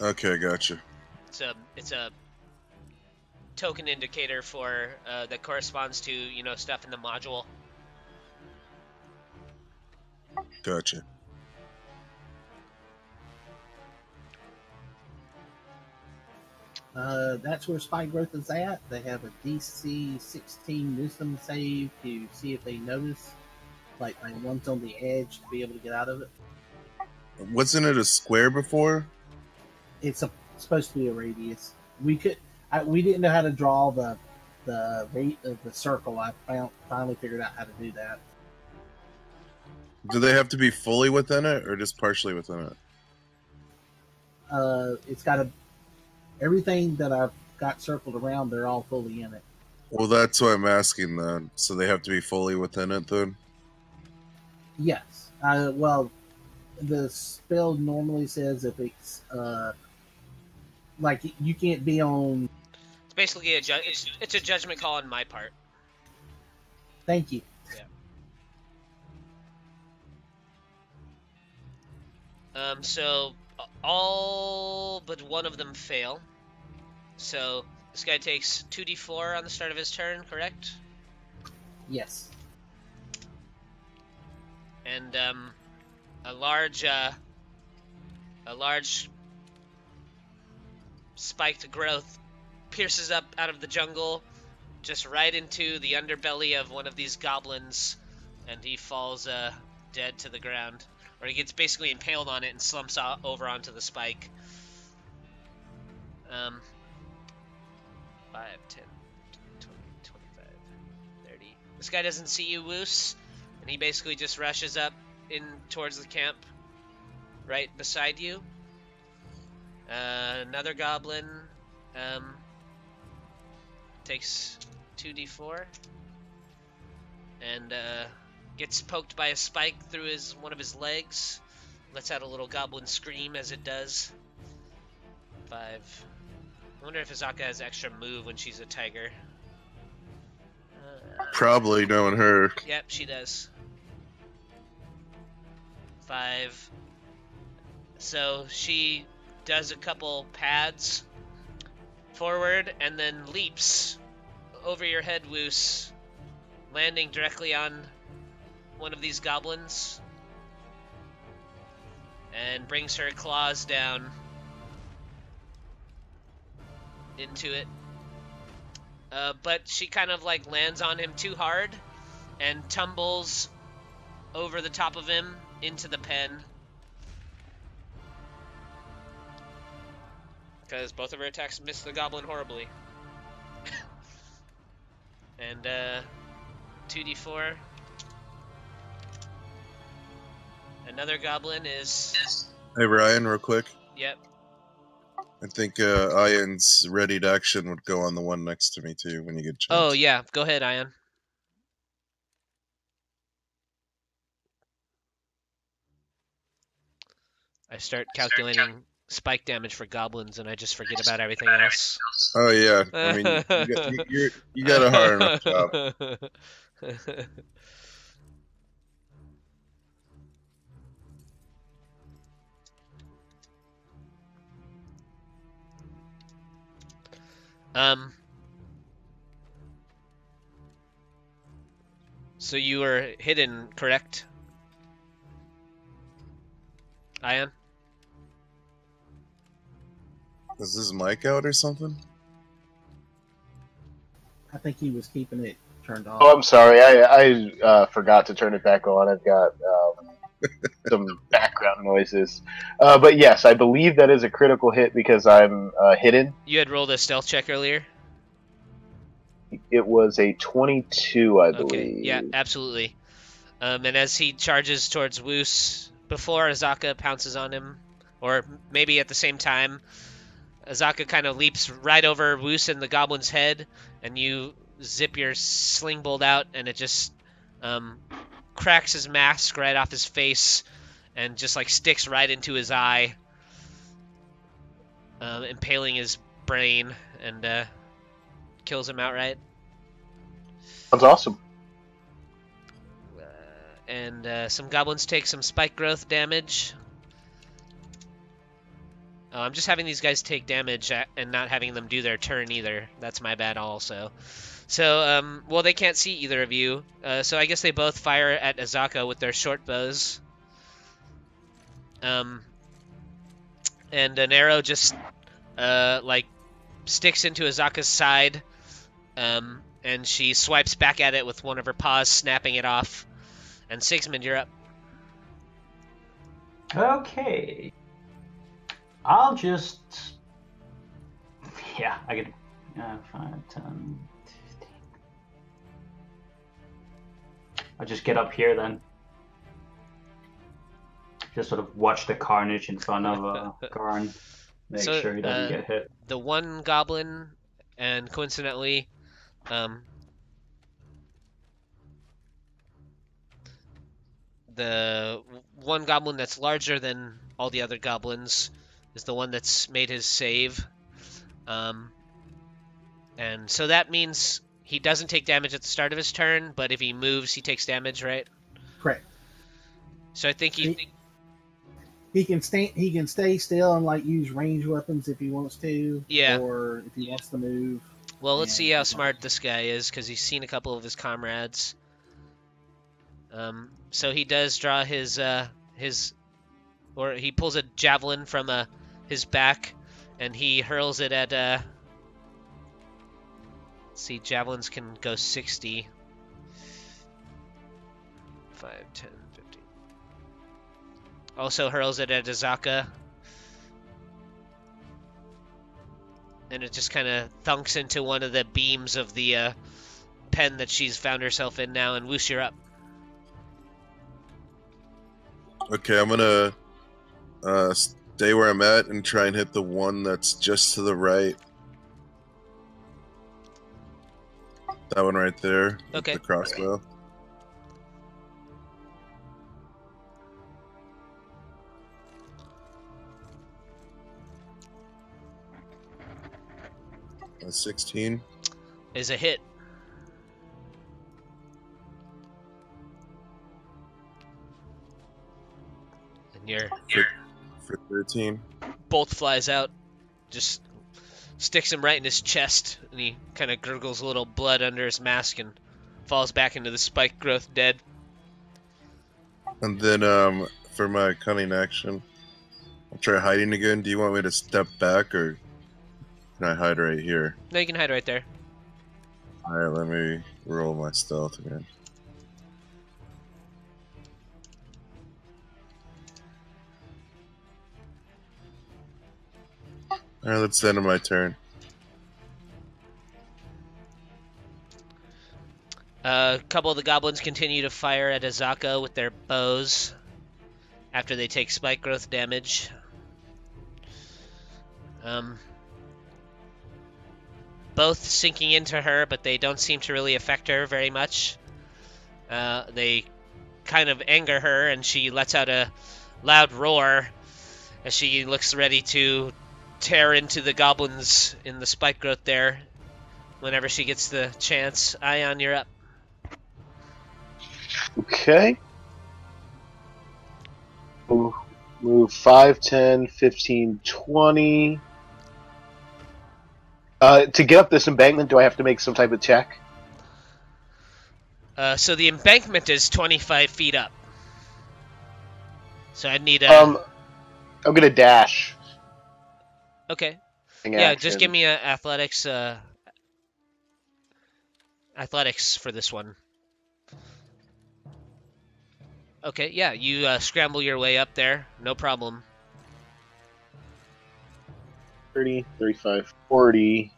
Okay, gotcha. It's a token indicator for that corresponds to, you know, stuff in the module. Gotcha. That's where Spike Growth is at. They have a DC 16 Wisdom save to see if they notice, like one's on the edge to be able to get out of it. Wasn't it a square before? It's supposed to be a radius. We didn't know how to draw the circle. I finally figured out how to do that. Do they have to be fully within it, or just partially within it? It's got everything that I've got circled around. They're all fully in it. Well, that's what I'm asking then. So they have to be fully within it then? Yes. Well, the spell normally says if it's like you can't be on. It's basically it's a judgment call on my part. Thank you. Yeah. So all but one of them fail. So this guy takes 2d4 on the start of his turn, correct? Yes. And a large spiked growth pierces up out of the jungle, just right into the underbelly of one of these goblins, and he falls dead to the ground. Or he gets basically impaled on it and slumps over onto the spike. 5, 10, 20, 25, 30. This guy doesn't see you, Wuce, and he basically just rushes up in towards the camp right beside you. Another goblin takes 2d4 and gets poked by a spike through one of his legs. Lets out a little goblin scream as it does. 5. I wonder if Azaka has extra move when she's a tiger. Probably, knowing her. Yep, she does. 5. So she does a couple pads forward and then leaps over your head, Wuce, landing directly on one of these goblins, and brings her claws down into it. But she kind of like lands on him too hard and tumbles over the top of him into the pen. Because both of her attacks miss the goblin horribly. And 2d4. Another goblin is... Hey, Ryan, real quick. Yep. I think Ayan's readied action would go on the one next to me, too, when you get a chance. Oh, yeah. Go ahead, Ayan. I start calculating spike damage for goblins, and I just forget about everything else. Oh, yeah. I mean, you got a hard enough job. So you were hidden, correct? Ayan? Is his mic out or something? I think he was keeping it turned off. Oh, I'm sorry. I forgot to turn it back on. I've got some background noises. But yes, I believe that is a critical hit because I'm hidden. You had rolled a stealth check earlier? It was a 22, I believe. Okay, yeah, absolutely. And as he charges towards Wuce, before Azaka pounces on him, or maybe at the same time, Azaka kind of leaps right over Wuce and the goblin's head, and you zip your sling bolt out, and it just cracks his mask right off his face, and just like sticks right into his eye. impaling his brain and kills him outright. That's awesome. And some goblins take some spike growth damage. Oh, I'm just having these guys take damage and not having them do their turn either. That's my bad also. So, well, they can't see either of you. So I guess they both fire at Azaka with their short bows. And an arrow just, like, sticks into Azaka's side. And she swipes back at it with one of her paws, snapping it off. And Sigismund, you're up. Okay. I'll just... Yeah, I get 5, 10, 15. I'll just get up here then. Just sort of watch the carnage in front of Garn. Make sure he doesn't get hit. The one goblin, and coincidentally, the one goblin that's larger than all the other goblins is the one that's made his save. And so that means he doesn't take damage at the start of his turn, but if he moves, he takes damage, right? Correct. So I think he can stay still and like use ranged weapons if he wants to. Yeah. Or if he wants to move. Well, let's see how smart this guy is, because he's seen a couple of his comrades. So he does draw or he pulls a javelin from his back, and he hurls it at, let's see, javelins can go 60. 5, 10, 15. Also hurls it at Azaka. And it just kind of thunks into one of the beams of the pen that she's found herself in now, and Wuce, you're up. Okay, I'm gonna stay where I'm at and try and hit the one that's just to the right. That one right there. Okay. With the crossbow. A 16 is a hit. And your for 13. bolt flies out, just sticks him right in his chest, and he kind of gurgles a little blood under his mask and falls back into the spike growth dead. And then for my cunning action, I'll try hiding again. Do you want me to step back, or can I hide right here? No, you can hide right there. Alright, let me roll my stealth again. Alright, that's the end of my turn. A couple of the goblins continue to fire at Azaka with their bows after they take spike growth damage. Both sinking into her, but they don't seem to really affect her very much. They kind of anger her, and she lets out a loud roar as she looks ready to tear into the goblins in the spike growth there whenever she gets the chance. Ayan, you're up. Okay. Move 5, 10, 15, 20. To get up this embankment, do I have to make some type of check? So the embankment is 25 feet up. So I'd need a... I'm gonna dash. Okay. Yeah, Yeah, just give me a athletics for this one. Okay, yeah, you scramble your way up there, no problem. 30, 35, 40,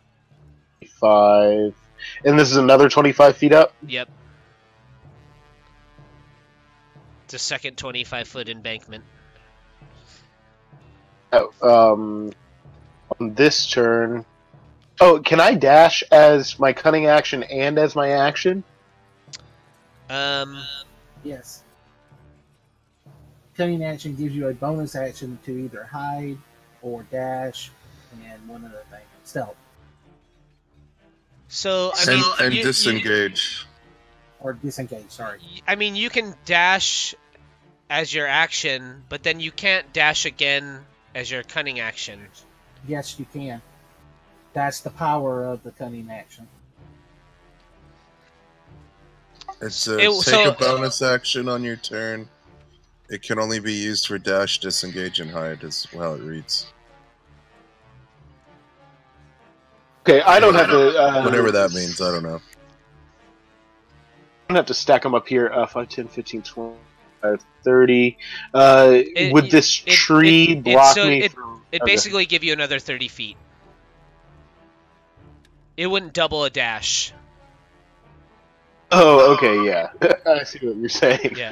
45. And this is another 25 feet up? Yep. It's a second 25-foot embankment. On this turn... Oh, can I dash as my cunning action and as my action? Yes. Cunning action gives you a bonus action to either hide or dash, and one other thing, stealth So I mean, and disengage. or disengage. Sorry. I mean, you can dash as your action, but then you can't dash again as your cunning action. Yes, you can. That's the power of the cunning action. It's take a bonus action on your turn. It can only be used for dash, disengage, and hide, is how it reads. Okay, I don't have to... whatever that means, I don't know. I don't have to stack them up here. 5, 10, 15, 20, 30. Would this tree block me from... It basically give you another 30 feet. It wouldn't double a dash. Oh, okay, yeah. I see what you're saying. Yeah.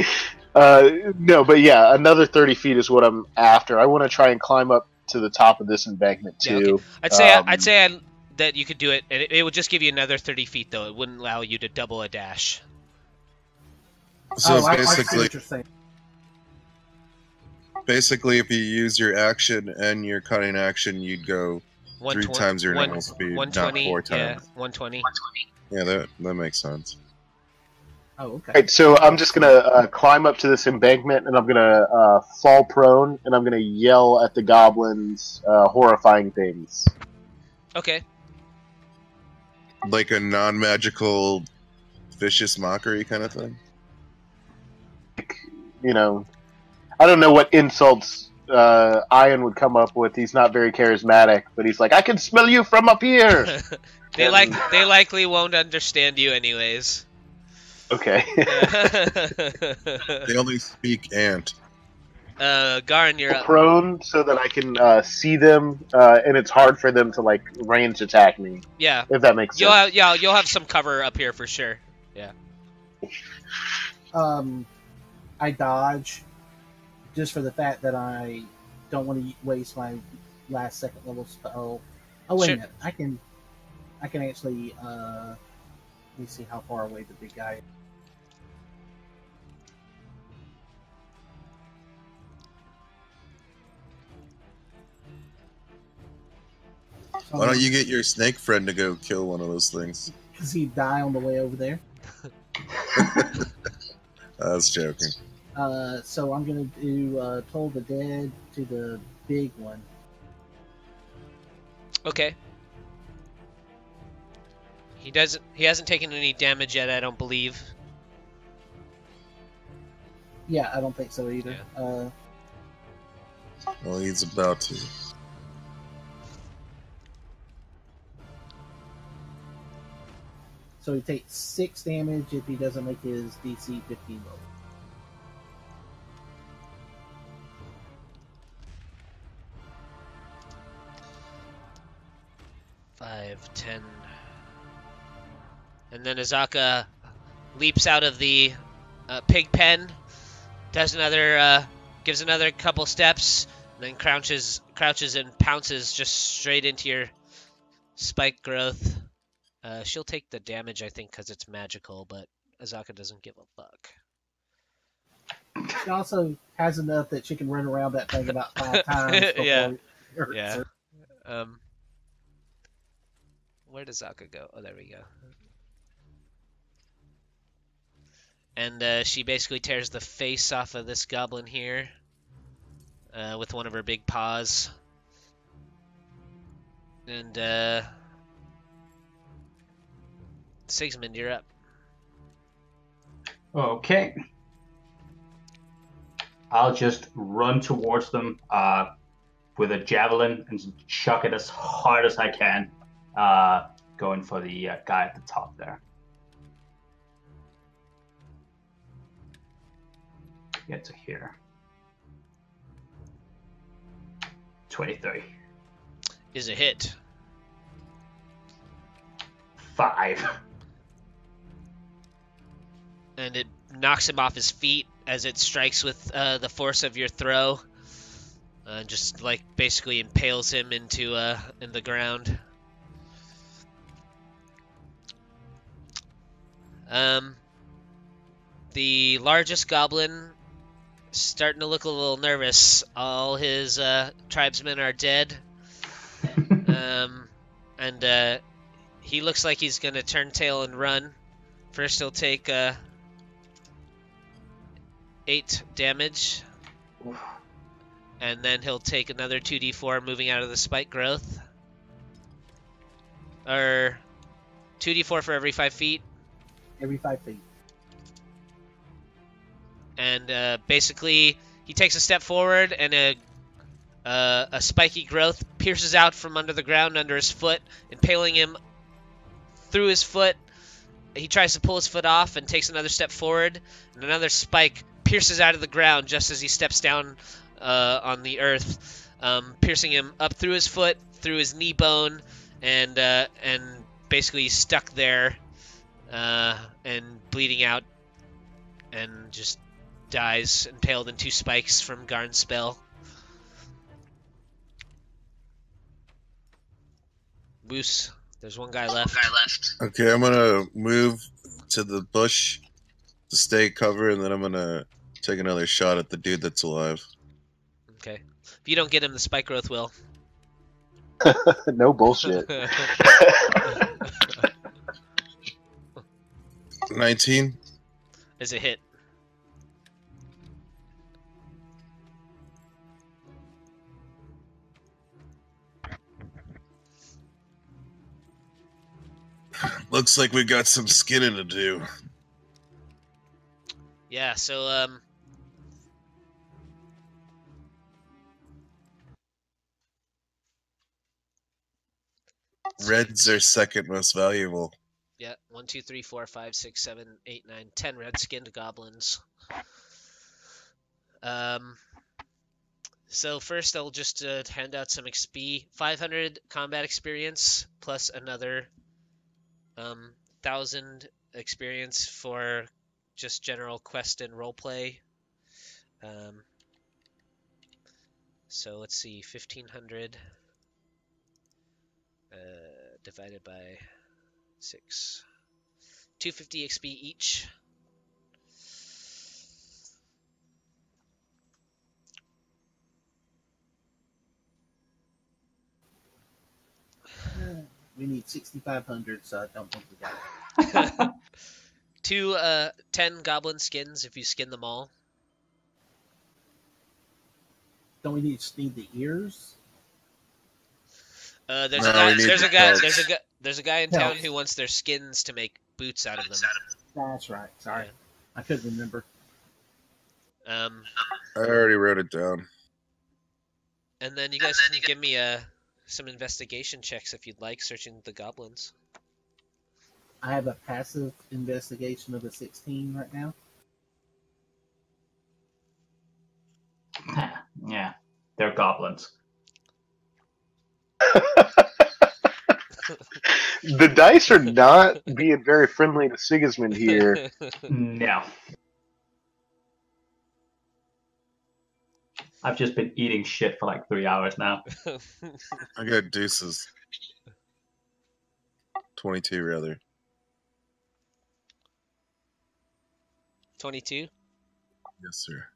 No, but yeah, another 30 feet is what I'm after. I want to try and climb up to the top of this embankment, too. Yeah, okay. I'd say that you could do it, and it would just give you another 30 feet, though. It wouldn't allow you to double a dash. So I see basically, what you're saying. basically, if you use your action and your cunning action, you'd go 3 times your normal speed, 120, not 4 times. Yeah, 120. Yeah, that makes sense. Oh, okay. Right, so I'm just going to climb up to this embankment, and I'm going to fall prone, and I'm going to yell at the goblins horrifying things. Okay. Like a non-magical, vicious mockery kind of thing? You know, I don't know what insults Ayan would come up with. He's not very charismatic, but he's like, I can smell you from up here! They likely won't understand you anyways. Okay. They only speak ant. Garn, you're up. Prone so that I can see them, and it's hard for them to like range attack me. Yeah. If that makes sense. You'll have some cover up here for sure. Yeah. I dodge just for the fact that I don't want to waste my last second level spell. Oh wait a minute, I can actually let me see how far away the big guy is. Why don't you get your snake friend to go kill one of those things? Because he'd die on the way over there. I was joking. So I'm going to do Toll the Dead to the big one. Okay. He hasn't taken any damage yet, I don't believe. Yeah, I don't think so either. Yeah. Well, he's about to. So he takes 6 damage if he doesn't make his DC 15 roll. Five, 10. And then Azaka leaps out of the pig pen, gives another couple steps, and then crouches and pounces just straight into your spike growth. She'll take the damage, I think, because it's magical, but Azaka doesn't give a fuck. She also has enough that she can run around that thing about 5 times before Yeah. it hurts Yeah. her. Where does Azaka go? Oh, there we go. And she basically tears the face off of this goblin here with one of her big paws. And Sigismund, you're up. Okay. I'll just run towards them with a javelin and chuck it as hard as I can, going for the guy at the top there. Get to here. 23. Is a hit. 5. And it knocks him off his feet as it strikes with the force of your throw. Just like basically impales him into in the ground. The largest goblin starting to look a little nervous. All his tribesmen are dead. And he looks like he's gonna turn tail and run. First, he'll take 8 damage, and then he'll take another 2d4 moving out of the spike growth. Or 2d4 for every 5 feet. Every 5 feet. And basically, he takes a step forward, and a spiky growth pierces out from under the ground under his foot, impaling him through his foot. He tries to pull his foot off and takes another step forward, and another spike pierces out of the ground just as he steps down on the earth, piercing him up through his foot, through his knee bone, and basically he's stuck there and bleeding out, and just dies impaled in 2 spikes from Garn's spell. Wuce, there's one guy left. Okay, I'm gonna move to the bush to stay cover, and then I'm gonna take another shot at the dude that's alive. Okay. If you don't get him, the spike growth will. No bullshit. 19. Is a hit. Looks like we got some skinning to do. Yeah, so Reds are second most valuable. yeah, 1, 2, 3, 4, 5, 6, 7, 8, 9, 10 red-skinned goblins. So first I'll just hand out some XP. 500 combat experience plus another 1,000 experience for just general quest and roleplay. So let's see, 1,500 divided by 6. 250 XP each. We need 6,500, so I don't think we got it. 2 10 goblin skins if you skin them all. Don't we need the ears? There's No, a guy. we need There's the a guy. pelts. There's a guy in town Pelts. who wants their skins to make boots out of them. That's right. Sorry. Yeah. I couldn't remember. I already wrote it down. And then you guys can give me some investigation checks if you'd like, searching the goblins. I have a passive investigation of a 16 right now. Yeah, they're goblins. The dice are not being very friendly to Sigismund here. No. I've just been eating shit for like 3 hours now. I got deuces. 22, rather. 22. Yes, sir.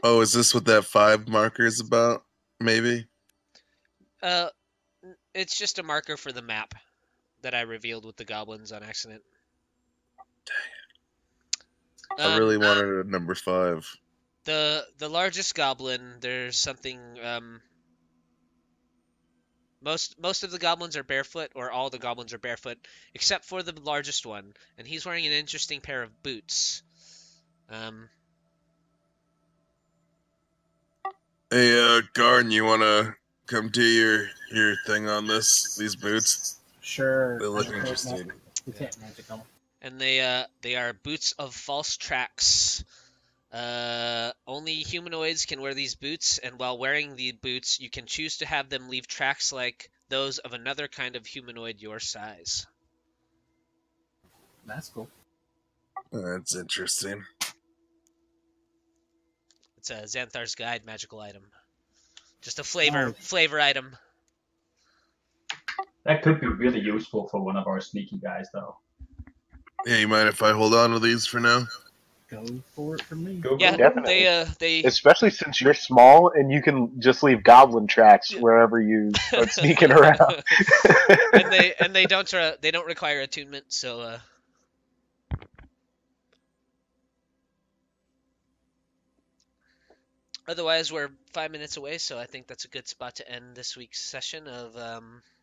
Oh, is this what that 5 marker is about? Maybe? It's just a marker for the map that I revealed with the goblins on accident. I really wanted a number 5. The largest goblin, there's something. Most of the goblins are barefoot, or all the goblins are barefoot, except for the largest one, and he's wearing an interesting pair of boots. Hey, Garn, you wanna come do your thing on these boots? Sure. They look I interesting. detect magic on them. And they are boots of false tracks. Only humanoids can wear these boots, and while wearing the boots, you can choose to have them leave tracks like those of another kind of humanoid your size. That's cool. That's interesting. It's a Xanthar's Guide magical item. Just a flavor item. That could be really useful for one of our sneaky guys, though. Yeah, you mind if I hold on to these for now? Go for it for me. Go, Yeah, Definitely. they Especially since you're small and you can just leave goblin tracks wherever you start sneaking around. and they don't require attunement, so otherwise we're 5 minutes away, so I think that's a good spot to end this week's session of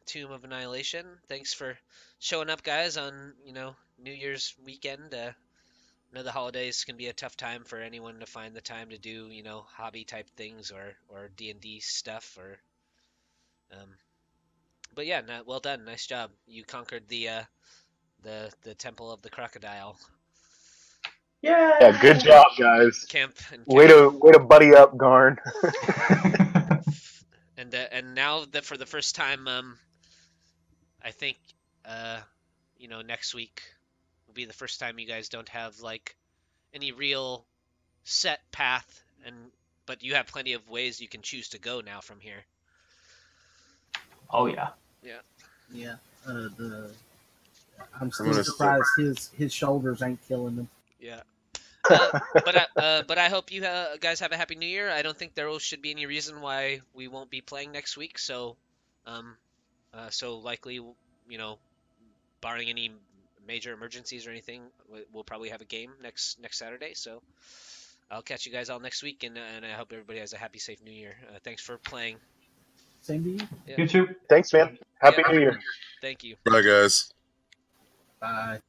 Tomb of Annihilation. Thanks for showing up, guys, on New Year's weekend. I know the holidays can be a tough time for anyone to find the time to do hobby type things or D&D stuff but yeah, well done, nice job. You conquered the Temple of the Crocodile Yeah, good job, guys. camp Way to buddy up, Garn. and now that for the first time, I think next week will be the first time you guys don't have like any real set path, but you have plenty of ways you can choose to go now from here. Oh yeah. Yeah. I'm still surprised his shoulders ain't killing him. Yeah. But I hope you guys have a happy New Year. I don't think there should be any reason why we won't be playing next week. So, so likely, barring any major emergencies or anything, we'll probably have a game next Saturday. So, I'll catch you guys all next week, and I hope everybody has a happy, safe New Year. Thanks for playing. Same to you. Yeah. You too. Thanks, man. Happy New Year. Thank you. Bye, guys. Bye.